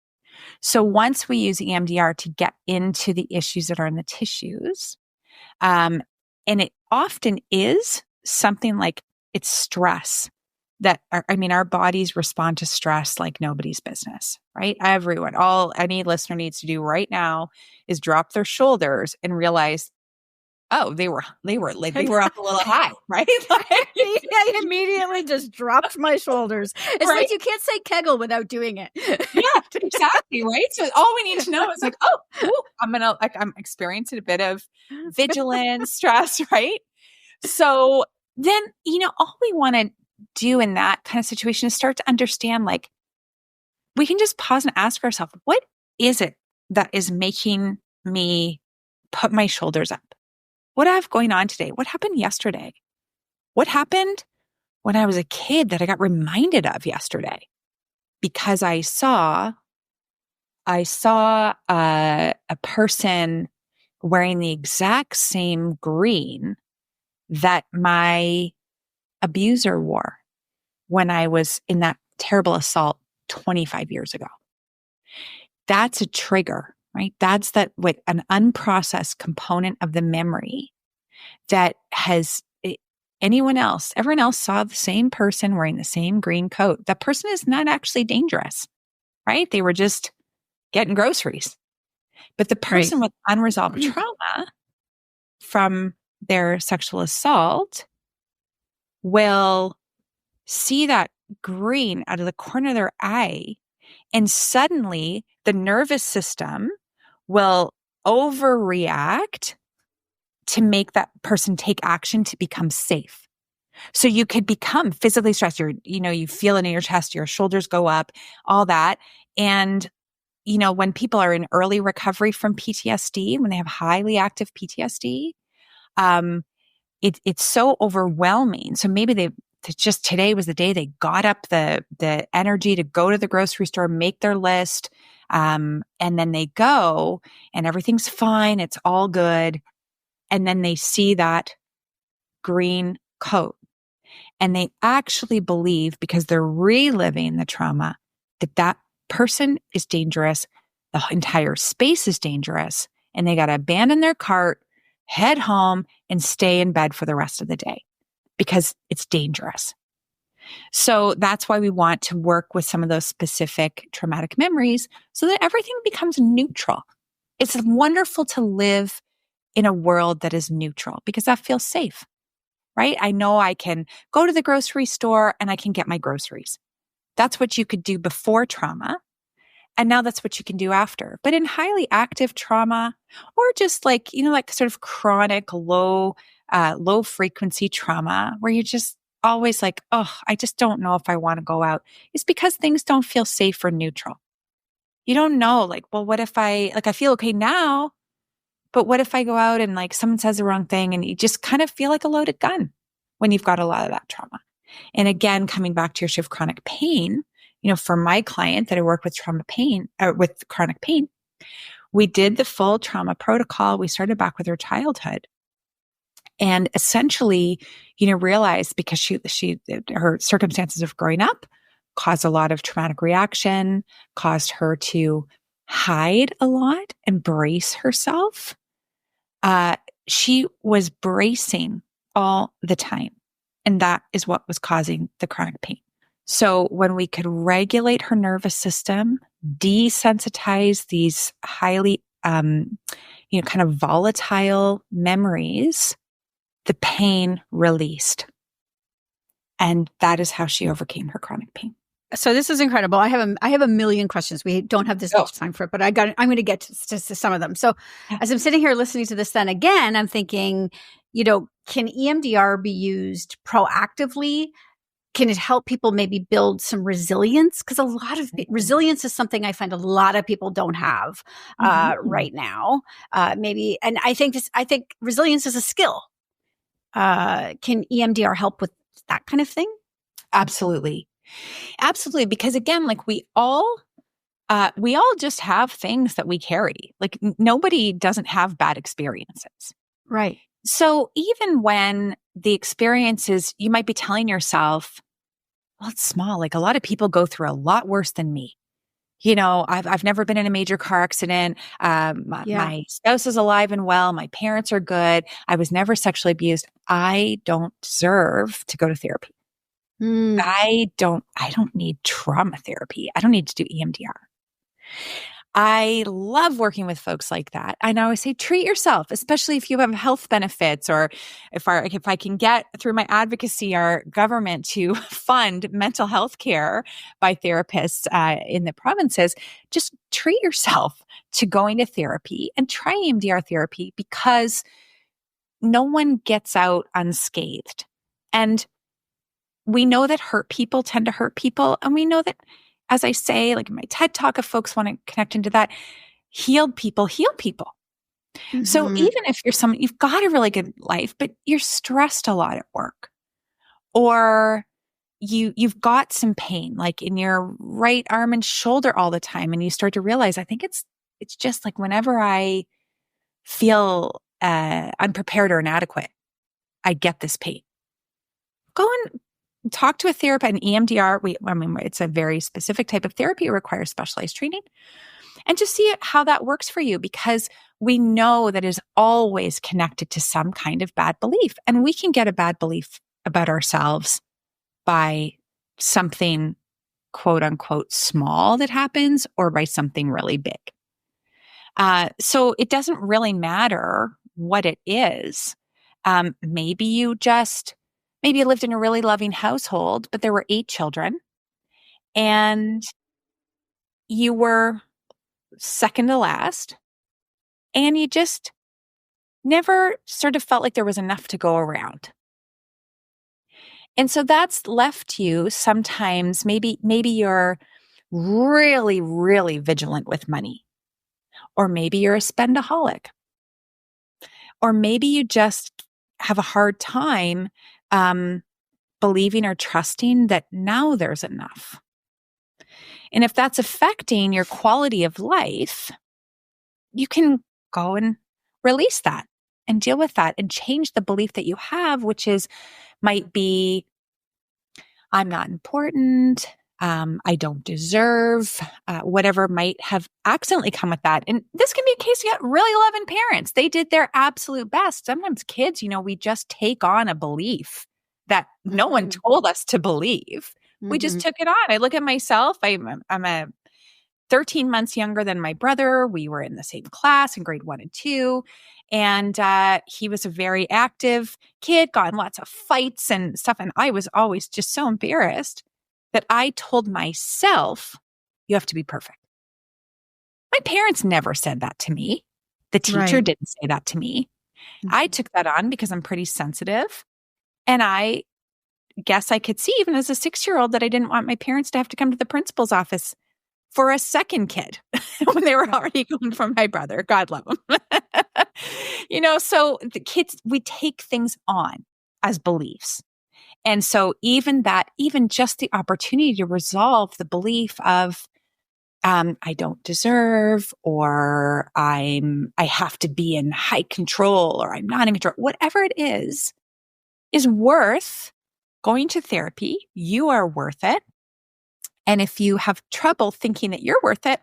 So once we use EMDR to get into the issues that are in the tissues, and it often is something like it's stress that our bodies respond to stress like nobody's business, right? Everyone, any listener needs to do right now is drop their shoulders and realize, oh, they were up a little high, right? I immediately just dropped my shoulders. It's right? like you can't say Kegel without doing it. Yeah, exactly, right? So all we need to know is I'm experiencing a bit of vigilance, stress, right? So then, all we want to do in that kind of situation is start to understand, like, we can just pause and ask ourselves, what is it that is making me put my shoulders up? What do I have going on today? What happened yesterday? What happened when I was a kid that I got reminded of yesterday? Because I saw a person wearing the exact same green that my abuser wore when I was in that terrible assault 25 years ago. That's a trigger, right? That's an unprocessed component of the memory that everyone else saw the same person wearing the same green coat. That person is not actually dangerous, right? They were just getting groceries. But the person with unresolved trauma from their sexual assault will see that green out of the corner of their eye, and suddenly the nervous system will overreact to make that person take action to become safe. So you could become physically stressed. You feel it in your chest, your shoulders go up, all that. And, when people are in early recovery from PTSD, when they have highly active PTSD, it's so overwhelming. So maybe just today was the day they got up the energy to go to the grocery store, make their list, and then they go and everything's fine. It's all good. And then they see that green coat and they actually believe, because they're reliving the trauma, that person is dangerous. The entire space is dangerous, and they got to abandon their cart, head home, and stay in bed for the rest of the day because it's dangerous. So that's why we want to work with some of those specific traumatic memories so that everything becomes neutral. It's wonderful to live in a world that is neutral because that feels safe, right? I know I can go to the grocery store and I can get my groceries. That's what you could do before trauma. And now that's what you can do after. But in highly active trauma, or just like sort of chronic low frequency trauma, where you're just always like, oh, I just don't know if I want to go out, it's because things don't feel safe or neutral. You don't know, like, well, what if I feel okay now, but what if I go out and someone says the wrong thing, and you just kind of feel like a loaded gun when you've got a lot of that trauma. And again, coming back to your issue of chronic pain, for my client that I work with with chronic pain, we did the full trauma protocol. We started back with her childhood, and essentially, realized because her circumstances of growing up caused a lot of traumatic reaction, caused her to hide a lot and brace herself. She was bracing all the time. And that is what was causing the chronic pain. So when we could regulate her nervous system, desensitize these highly, kind of volatile memories, the pain released. And that is how she overcame her chronic pain. So this is incredible. I have a million questions. We don't have this much time for it, but I'm going to get to some of them. So as I'm sitting here listening to this, then again, I'm thinking, can EMDR be used proactively? Can it help people maybe build some resilience? Because a lot of resilience is something I find a lot of people don't have right now. Maybe, and I think resilience is a skill. Can EMDR help with that kind of thing? Absolutely. Absolutely. Because again, we all just have things that we carry. Nobody doesn't have bad experiences. Right. So even when the experiences, you might be telling yourself, well, it's small. A lot of people go through a lot worse than me. I've never been in a major car accident. My spouse is alive and well. My parents are good. I was never sexually abused. I don't deserve to go to therapy. I don't need trauma therapy. I don't need to do EMDR. I love working with folks like that. I always say, treat yourself, especially if you have health benefits, or if I can get through my advocacy, our government to fund mental health care by therapists in the provinces, just treat yourself to going to therapy and try EMDR therapy, because no one gets out unscathed. And we know that hurt people tend to hurt people. And we know that, as I say, like in my TED Talk, if folks want to connect into that, healed people heal people. Mm-hmm. So even if you're someone, you've got a really good life, but you're stressed a lot at work, or you've got some pain like in your right arm and shoulder all the time, and you start to realize, I think it's just like whenever I feel unprepared or inadequate, I get this pain. Go and talk to a therapist, an EMDR. It's a very specific type of therapy. It requires specialized training. And just see how that works for you, because we know that it is always connected to some kind of bad belief. And we can get a bad belief about ourselves by something quote unquote small that happens, or by something really big. So it doesn't really matter what it is. Maybe you lived in a really loving household, but there were 8 children and you were second to last, and you just never sort of felt like there was enough to go around. And so that's left you sometimes, maybe you're really, really vigilant with money, or maybe you're a spendaholic, or maybe you just have a hard time believing or trusting that now there's enough. And if that's affecting your quality of life, you can go and release that and deal with that and change the belief that you have, which might be, I'm not important, I don't deserve, whatever might have accidentally come with that. And this can be a case, you got really loving parents. They did their absolute best. Sometimes kids, we just take on a belief that no one told us to believe. We just took it on. I look at myself. I'm a 13 months younger than my brother. We were in the same class in grade 1 and 2. And he was a very active kid, got in lots of fights and stuff. And I was always just so embarrassed that I told myself, you have to be perfect. My parents never said that to me. The teacher didn't say that to me. I took that on because I'm pretty sensitive. And I guess I could see, even as a 6-year-old, that I didn't want my parents to have to come to the principal's office for a second kid when they were already going from my brother. God love them. So the kids, we take things on as beliefs. And so even just the opportunity to resolve the belief of, I don't deserve, or I have to be in high control, or I'm not in control, whatever it is worth going to therapy. You are worth it. And if you have trouble thinking that you're worth it,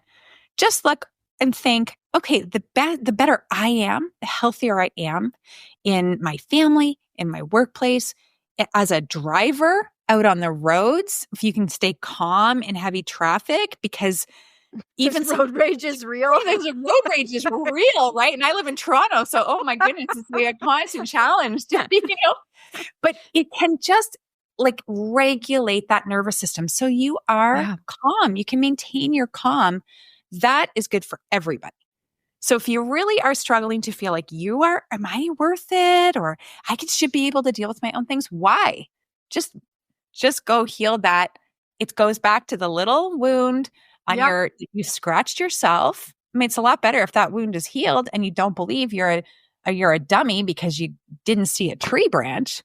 just look and think, okay, the better I am, the healthier I am in my family, in my workplace, as a driver out on the roads, if you can stay calm in heavy traffic, because even road rage is real. Road rage is real, right? And I live in Toronto, so oh my goodness, it's like a constant challenge, But it can just like regulate that nervous system, so you are calm. You can maintain your calm. That is good for everybody. So if you really are struggling to feel like am I worth it? Or should be able to deal with my own things. Why? Just go heal that. It goes back to the little wound on you scratched yourself. I mean, it's a lot better if that wound is healed and you don't believe you're a dummy because you didn't see a tree branch.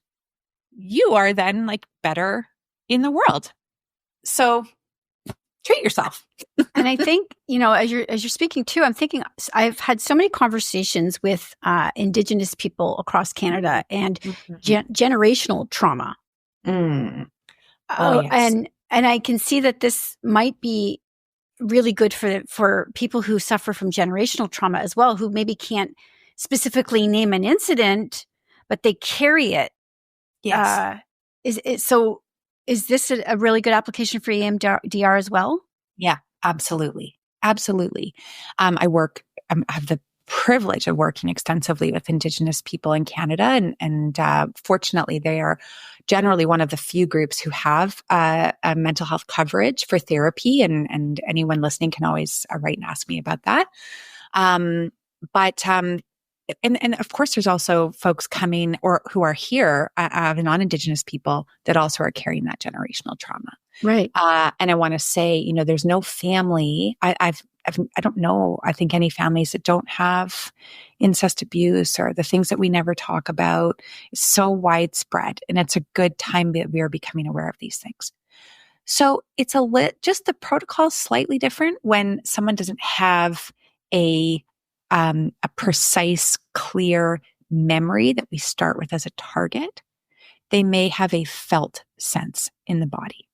You are then like better in the world. So treat yourself. And I think, as you're speaking too, I'm thinking I've had so many conversations with Indigenous people across Canada and generational trauma. Yes. And I can see that this might be really good for people who suffer from generational trauma as well, who maybe can't specifically name an incident, but they carry it. Yes. Is this a really good application for EMDR as well? Yeah, absolutely. Absolutely. I have the privilege of working extensively with Indigenous people in Canada. And fortunately, they are generally one of the few groups who have a mental health coverage for therapy. And anyone listening can always write and ask me about that. But and of course, there's also folks coming or who are here, non-Indigenous people that also are carrying that generational trauma. Right. And I want to say, there's no family. I don't know. I think any families that don't have incest abuse or the things that we never talk about is so widespread. And it's a good time that we are becoming aware of these things. So it's just the protocol is slightly different when someone doesn't have a precise, clear memory that we start with as a target. They may have a felt sense in the body.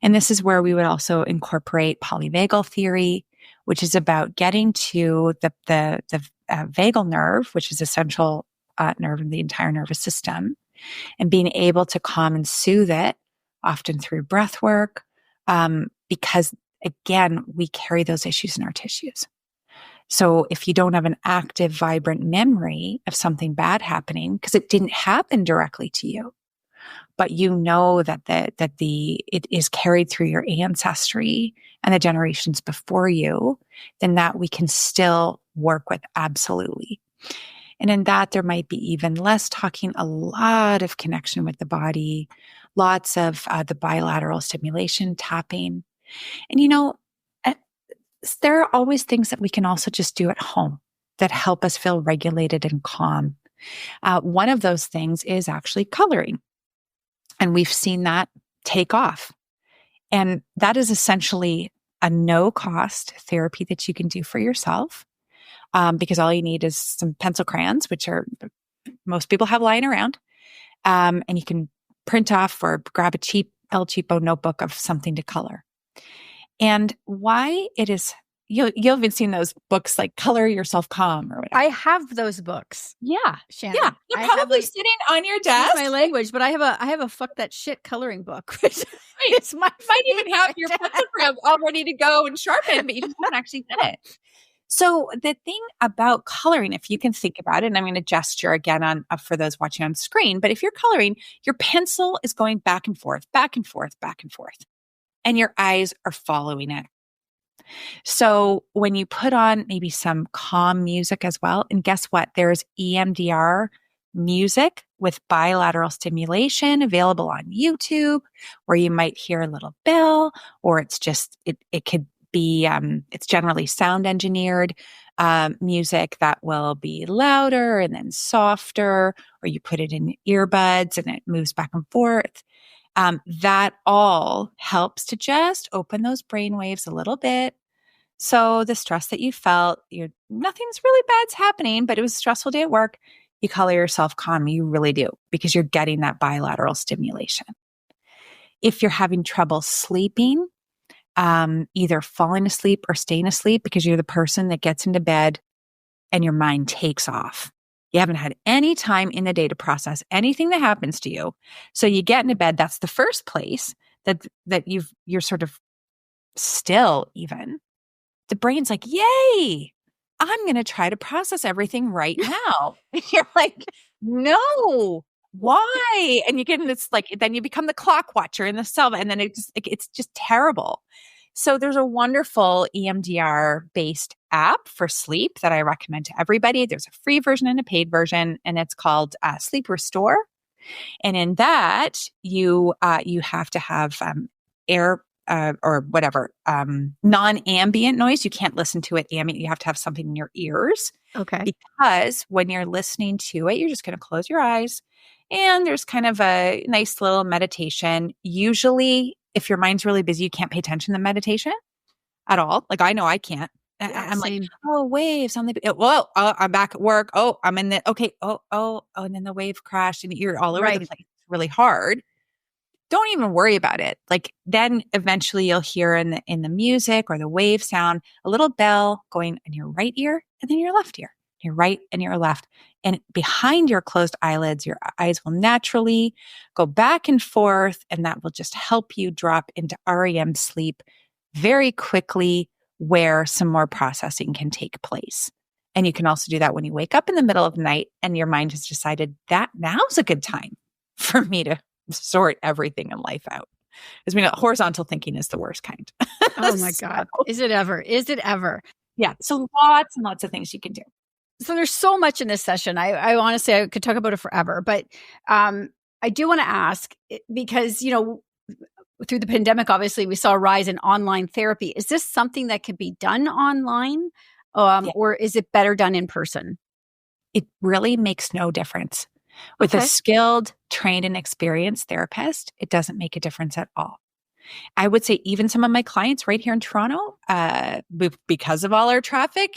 And this is where we would also incorporate polyvagal theory, which is about getting to the vagal nerve, which is a central nerve in the entire nervous system, and being able to calm and soothe it, often through breath work, because again, we carry those issues in our tissues. So if you don't have an active, vibrant memory of something bad happening, because it didn't happen directly to you, but that it is carried through your ancestry and the generations before you, then that we can still work with absolutely. And in that, there might be even less talking, a lot of connection with the body, lots of the bilateral stimulation, tapping. And there are always things that we can also just do at home that help us feel regulated and calm. One of those things is actually coloring. And we've seen that take off. And that is essentially a no-cost therapy that you can do for yourself, because all you need is some pencil crayons, which most people have lying around. And you can print off or grab a cheap El Cheapo notebook of something to color. And why it is, you'll even seen those books like Color Yourself Calm or whatever. I have those books. Yeah. Shannon. Yeah. They're probably sitting on your desk. My language, but I have a fuck that shit coloring book. Which it's might even have your pencil crayons all ready to go and sharpen, but you just haven't actually done it. So the thing about coloring, if you can think about it, and I'm going to gesture again for those watching on screen, but if you're coloring, your pencil is going back and forth, back and forth, back and forth, and your eyes are following it. So when you put on maybe some calm music as well, and guess what? There's EMDR music with bilateral stimulation available on YouTube, where you might hear a little bell, or it's just, it could be, it's generally sound engineered music that will be louder and then softer, or you put it in earbuds and it moves back and forth. That all helps to just open those brain waves a little bit. So the stress that you felt, nothing's really bad's happening, but it was a stressful day at work. You color yourself calm. You really do, because you're getting that bilateral stimulation. If you're having trouble sleeping, either falling asleep or staying asleep because you're the person that gets into bed and your mind takes off. You haven't had any time in the day to process anything that happens to you. So you get into bed. That's the first place that you're sort of still even. The brain's like, yay, I'm going to try to process everything right now. You're like, no, why? And you get in this, then you become the clock watcher in the cell, and then it's just terrible. So there's a wonderful EMDR based app for sleep that I recommend to everybody. There's a free version and a paid version, and it's called Sleep Restore. And in that, you have to have air or whatever, non-ambient noise. You can't listen to it ambient. You have to have something in your ears. Okay. Because when you're listening to it, you're just going to close your eyes, and there's kind of a nice little meditation. Usually, if your mind's really busy, you can't pay attention to the meditation at all. Like, I know I can't. Yeah, I'm same. like, oh, waves on the, whoa, I'm back at work. Oh, I'm in the, okay. Oh, and then the wave crashed and you're all over the place. It's really hard. Don't even worry about it. Like, then eventually you'll hear in the music or the wave sound, a little bell going in your right ear and then your left ear, your right and your left. And behind your closed eyelids, your eyes will naturally go back and forth, and that will just help you drop into REM sleep very quickly, where some more processing can take place. And you can also do that when you wake up in the middle of the night and your mind has decided that now's a good time for me to sort everything in life out. Because we know horizontal thinking is the worst kind. Oh my God. Is it ever? Is it ever? Yeah. So lots and lots of things you can do. So there's so much in this session. I honestly, I could talk about it forever, but I do want to ask because, through the pandemic, obviously we saw a rise in online therapy. Is this something that could be done online, Yeah. or is it better done in person? It really makes no difference. With a Okay. skilled, trained, and experienced therapist, it doesn't make a difference at all. I would say even some of my clients right here in Toronto, because of all our traffic,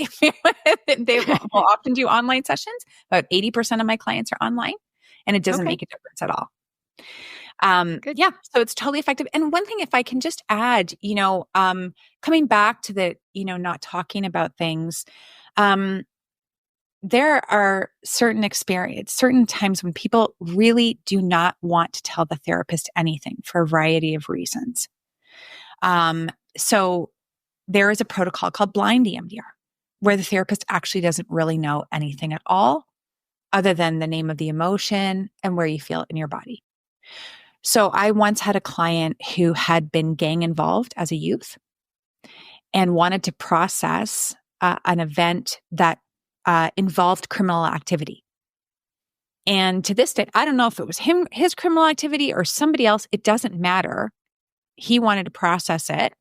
they will often do online sessions. About 80% of my clients are online, and it doesn't Okay. make a difference at all. Good. Yeah, so it's totally effective. And one thing, if I can just add, coming back to the, not talking about things, there are certain times when people really do not want to tell the therapist anything for a variety of reasons. So there is a protocol called blind EMDR, where the therapist actually doesn't really know anything at all, other than the name of the emotion and where you feel it in your body. So I once had a client who had been gang involved as a youth and wanted to process an event that involved criminal activity. And to this day, I don't know if it was his criminal activity or somebody else. It doesn't matter. He wanted to process it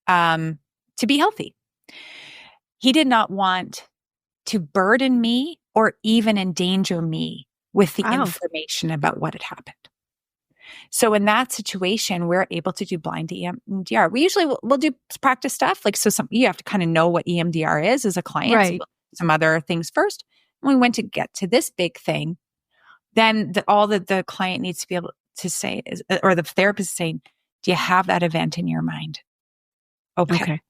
to be healthy. He did not want to burden me or even endanger me with the Wow. information about what had happened. So in that situation, we're able to do blind EMDR. We usually we'll do practice stuff. You have to kind of know what EMDR is as a client. Right. So we'll do some other things first. When we went to get to this big thing, then all that the client needs to be able to say is, or the therapist is saying, do you have that event in your mind? Okay.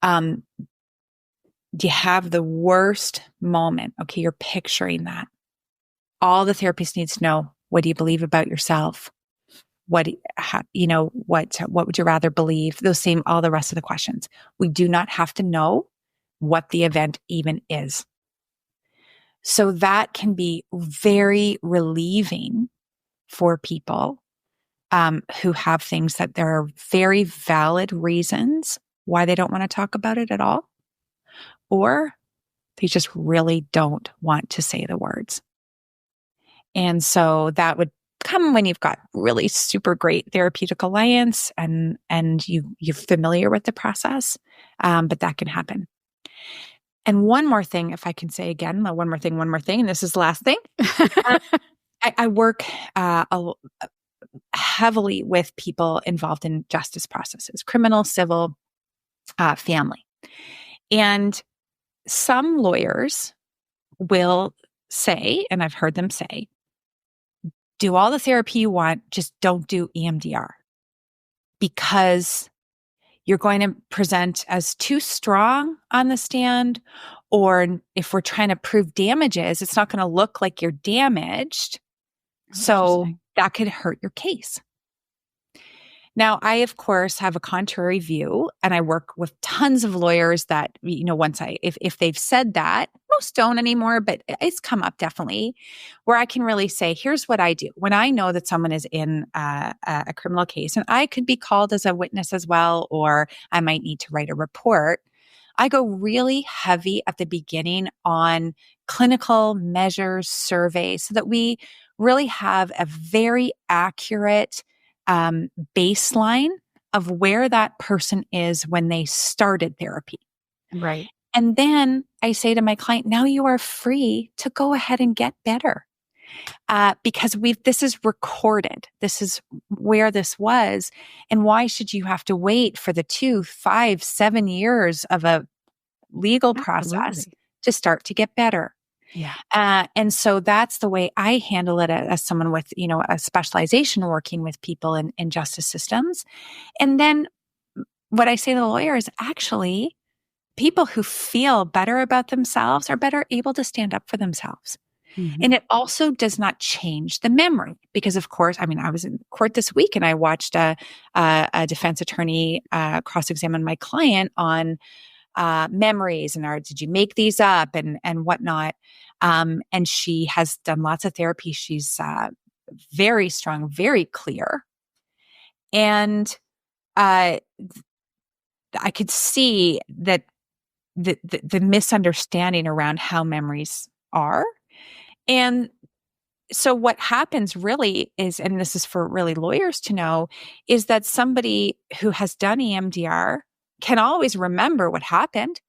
Do you have the worst moment? Okay, you're picturing that. All the therapist needs to know, what do you believe about yourself? What would you rather believe? All the rest of the questions. We do not have to know what the event even is. So that can be very relieving for people who have things that there are very valid reasons why they don't want to talk about it at all, or they just really don't want to say the words. And so that would come when you've got really super great therapeutic alliance and you're familiar with the process, but that can happen. And one more thing, if I can say again, one more thing, and this is the last thing. I work heavily with people involved in justice processes, criminal, civil, family. And some lawyers will say, and I've heard them say, do all the therapy you want, just don't do EMDR, because you're going to present as too strong on the stand, or if we're trying to prove damages, it's not going to look like you're damaged. So that could hurt your case. Now, I, of course, have a contrary view, and I work with tons of lawyers that, if they've said that, most don't anymore, but it's come up definitely, where I can really say, here's what I do. When I know that someone is in a criminal case, and I could be called as a witness as well, or I might need to write a report, I go really heavy at the beginning on clinical measures, surveys, so that we really have a very accurate baseline of where that person is when they started therapy. Right. And then I say to my client, now you are free to go ahead and get better. Because this is recorded. This is where this was. And why should you have to wait for the 2, 5, 7 years of a legal process to start to get better? Yeah. And so that's the way I handle it as someone with, a specialization working with people in justice systems. And then what I say to the lawyer is, actually, people who feel better about themselves are better able to stand up for themselves. Mm-hmm. And it also does not change the memory, because, of course, I was in court this week and I watched a defense attorney cross-examine my client on memories and did you make these up and whatnot. And she has done lots of therapy. She's very strong, very clear. And I could see that the misunderstanding around how memories are. And so what happens really is, and this is for really lawyers to know, is that somebody who has done EMDR can always remember what happened.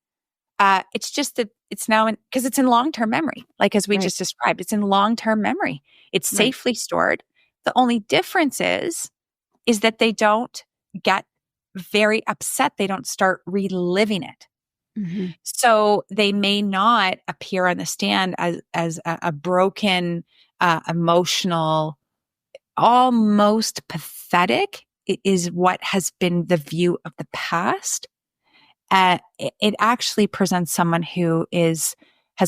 It's just that it's now because it's in long-term memory, like as we just described, it's in long-term memory. It's safely stored. The only difference is that they don't get very upset. They don't start reliving it. Mm-hmm. So they may not appear on the stand as a broken, emotional, almost pathetic. It is what has been the view of the past. It actually presents someone who has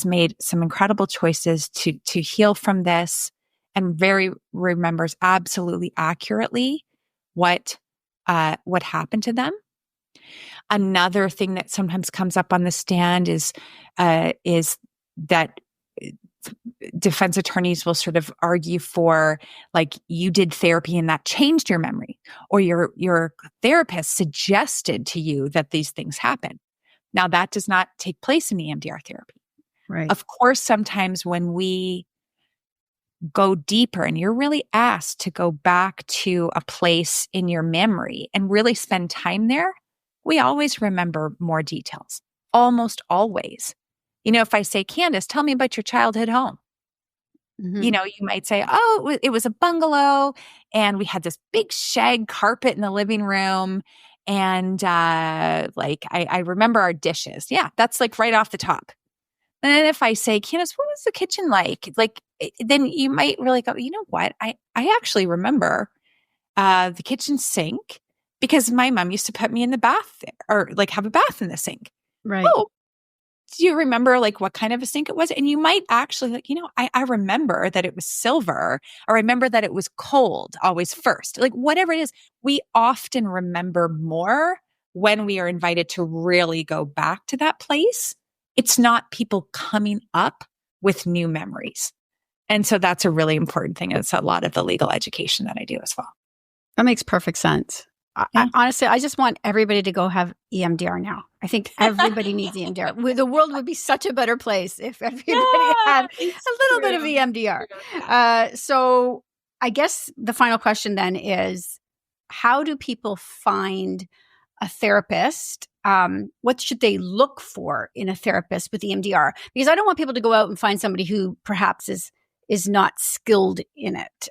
made some incredible choices to heal from this and remembers absolutely accurately what happened to them. Another thing that sometimes comes up on the stand is that defense attorneys will sort of argue for, like, you did therapy and that changed your memory, or your therapist suggested to you that these things happen. Now, that does not take place in EMDR therapy. Right. Of course, sometimes when we go deeper and you're really asked to go back to a place in your memory and really spend time there, we always remember more details, almost always. If I say, Candace, tell me about your childhood home. Mm-hmm. You might say, oh, it was a bungalow and we had this big shag carpet in the living room. And I remember our dishes. Yeah, that's like right off the top. And then if I say, Candace, what was the kitchen like? Then you might really go, you know what? I actually remember the kitchen sink because my mom used to put me in the bath there, or like have a bath in the sink. Right. Oh, do you remember like what kind of a sink it was? And you might actually I remember that it was silver, or I remember that it was cold always first. Like whatever it is, we often remember more when we are invited to really go back to that place. It's not people coming up with new memories. And so that's a really important thing. It's a lot of the legal education that I do as well. That makes perfect sense. Yeah. Honestly, I just want everybody to go have EMDR now. I think everybody needs EMDR. The world would be such a better place if everybody had a little bit of EMDR. So I guess the final question then is, how do people find a therapist? What should they look for in a therapist with EMDR? Because I don't want people to go out and find somebody who perhaps is not skilled in it.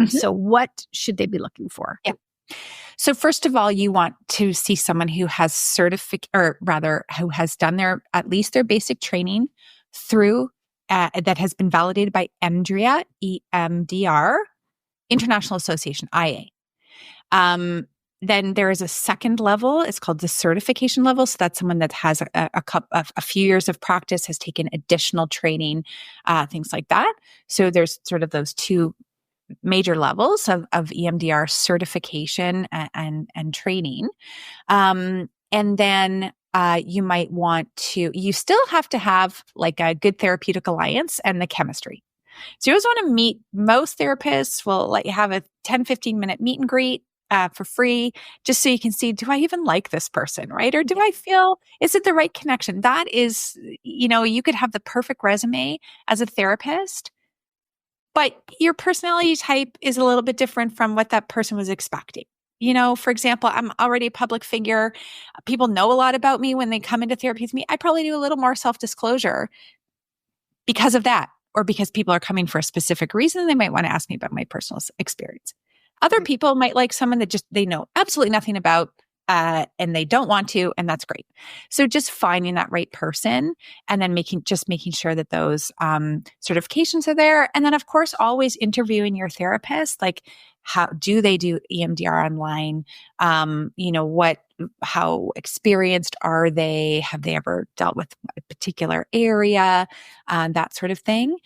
So what should they be looking for? Yeah. So first of all, you want to see someone who has who has done at least their basic training through that has been validated by EMDR, International Association, IA. Then there is a second level. It's called the certification level. So that's someone that has a few years of practice, has taken additional training, things like that. So there's sort of those two major levels of EMDR certification and training. And then you might you still have to have like a good therapeutic alliance and the chemistry. So you always want to meet. Most therapists will let you have a 10, 15-minute meet and greet for free, just so you can see, do I even like this person, right? Or do I feel, is it the right connection? That is, you could have the perfect resume as a therapist, but your personality type is a little bit different from what that person was expecting. For example, I'm already a public figure. People know a lot about me when they come into therapy with me. I probably do a little more self-disclosure because of that, or because people are coming for a specific reason. They might want to ask me about my personal experience. Other people might like someone that they know absolutely nothing about, and they don't want to, and that's great. So just finding that right person, and then making sure that those certifications are there. And then, of course, always interviewing your therapist, like, how do they do EMDR online? How experienced are they? Have they ever dealt with a particular area? That sort of thing.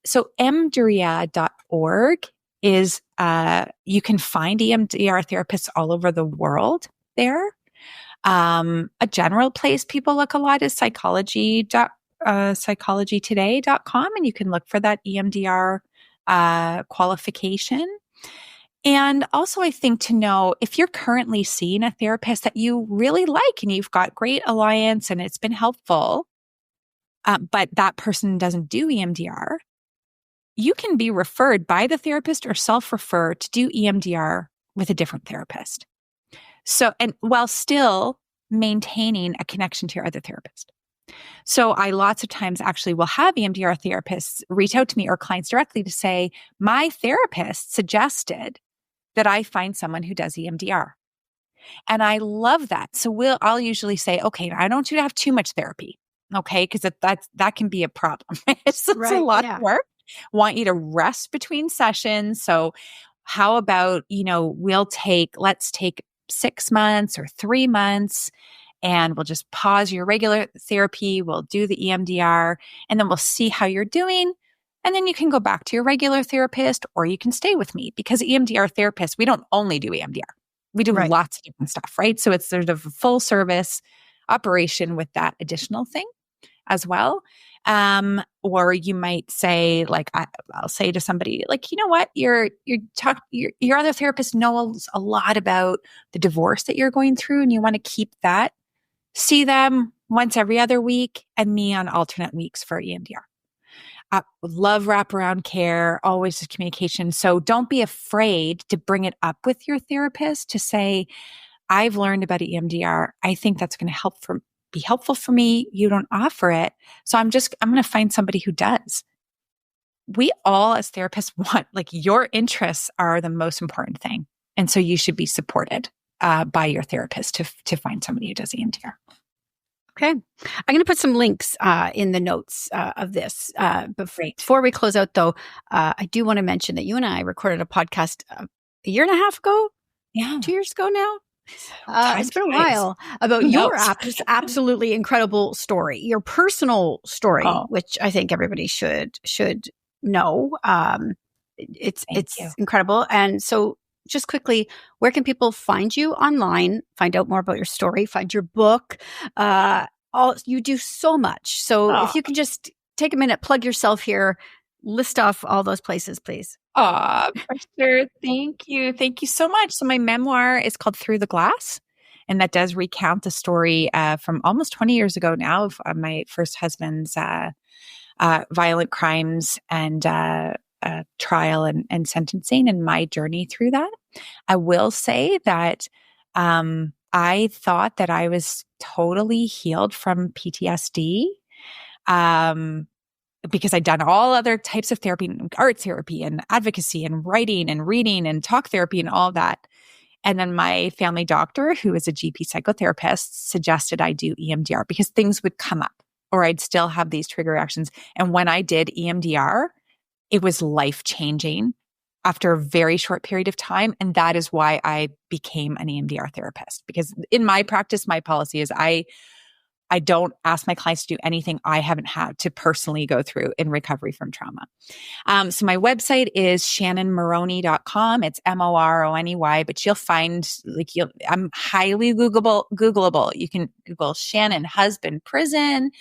So emdria.org is, you can find EMDR therapists all over the world there. A general place people look a lot is psychologytoday.com, and you can look for that EMDR qualification. And also, I think to know if you're currently seeing a therapist that you really like and you've got great alliance and it's been helpful, but that person doesn't do EMDR, you can be referred by the therapist or self-refer to do EMDR with a different therapist. So, and while still maintaining a connection to your other therapist. So I lots of times actually will have EMDR therapists reach out to me or clients directly to say, my therapist suggested that I find someone who does EMDR. And I love that. So I'll usually say, okay, I don't want you to have too much therapy. Okay. Because that can be a problem. It's a lot of work. Want you to rest between sessions. So how about, let's take 6 months or 3 months and we'll just pause your regular therapy. We'll do the EMDR and then we'll see how you're doing. And then you can go back to your regular therapist or you can stay with me because EMDR therapists, we don't only do EMDR. We do lots of different stuff, right? So it's sort of a full service operation with that additional thing as well. Or you might say, like, I'll say to somebody, like, you know what, your other therapist knows a lot about the divorce that you're going through and you want to keep that. See them once every other week and me on alternate weeks for EMDR. Love wraparound care, always just communication. So don't be afraid to bring it up with your therapist to say, I've learned about EMDR. I think that's going to be helpful for me. You don't offer it. So I'm going to find somebody who does. We all as therapists want, like, your interests are the most important thing. And so you should be supported by your therapist to find somebody who does EMDR. Okay. I'm going to put some links in the notes of this. Before we close out, though, I do want to mention that you and I recorded a podcast a year and a half ago. Yeah. 2 years ago now. It's been a while about your absolutely incredible story, your personal story, which I think everybody should know. It's incredible. And so just quickly, where can people find you online, find out more about your story, find your book? You do so much. So if you can just take a minute, plug yourself here, list off all those places, please. For sure. Thank you. Thank you so much. So my memoir is called Through the Glass, and that does recount the story from almost 20 years ago now of my first husband's violent crimes and trial and sentencing and my journey through that. I will say that I thought that I was totally healed from PTSD because I'd done all other types of therapy, art therapy and advocacy and writing and reading and talk therapy and all that. And then my family doctor, who is a GP psychotherapist, suggested I do EMDR because things would come up or I'd still have these trigger reactions. And when I did EMDR, it was life-changing after a very short period of time. And that is why I became an EMDR therapist. Because in my practice, my policy is I don't ask my clients to do anything I haven't had to personally go through in recovery from trauma. So my website is shannonmoroney.com. It's Morony, but you'll find, I'm highly Googleable. You can Google Shannon husband prison,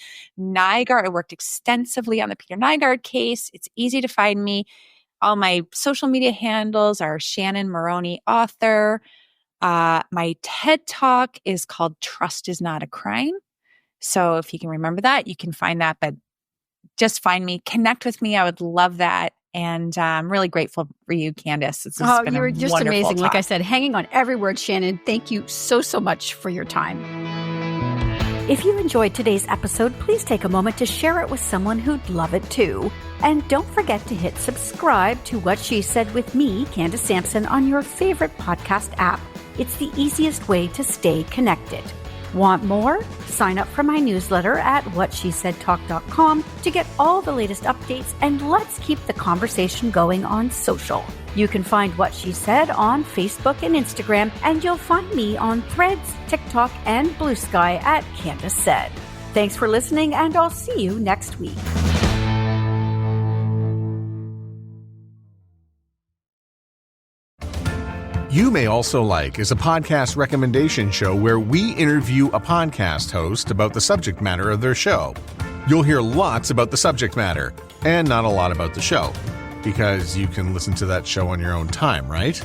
Nygaard. I worked extensively on the Peter Nygaard case. It's easy to find me. All my social media handles are Shannon Moroney author. My TED Talk is called Trust is Not a Crime. So if you can remember that, you can find that, but just find me, connect with me. I would love that. And I'm really grateful for you, Candace. You're just amazing. Talk. Like I said, hanging on every word, Shannon. Thank you so much for your time. If you enjoyed today's episode, please take a moment to share it with someone who'd love it too. And don't forget to hit subscribe to What She Said with me, Candace Sampson, on your favorite podcast app. It's the easiest way to stay connected. Want more? Sign up for my newsletter at whatshesaidtalk.com to get all the latest updates, and let's keep the conversation going on social. You can find What She Said on Facebook and Instagram, and you'll find me on Threads, TikTok, and Blue Sky at Candace Said. Thanks for listening, and I'll see you next week. You May Also Like is a podcast recommendation show where we interview a podcast host about the subject matter of their show. You'll hear lots about the subject matter and not a lot about the show, because you can listen to that show on your own time, right?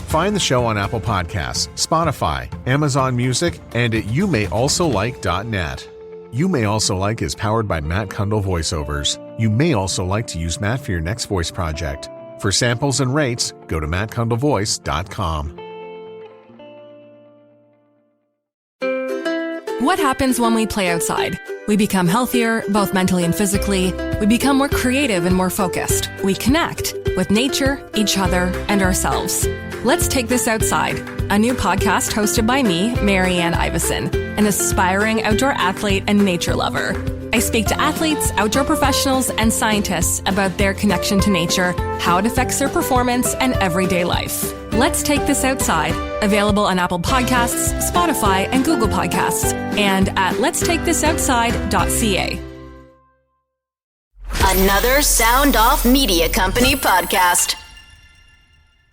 Find the show on Apple Podcasts, Spotify, Amazon Music, and at youmayalsolike.net. You May Also Like is powered by Matt Kundle Voiceovers. You may also like to use Matt for your next voice project. For samples and rates, go to mattkundlevoice.com. What happens when we play outside? We become healthier, both mentally and physically. We become more creative and more focused. We connect with nature, each other, and ourselves. Let's Take This Outside, a new podcast hosted by me, Marianne Iveson, an aspiring outdoor athlete and nature lover. I speak to athletes, outdoor professionals, and scientists about their connection to nature, how it affects their performance, and everyday life. Let's Take This Outside, available on Apple Podcasts, Spotify, and Google Podcasts, and at letstakethisoutside.ca. Another Sound Off Media Company podcast.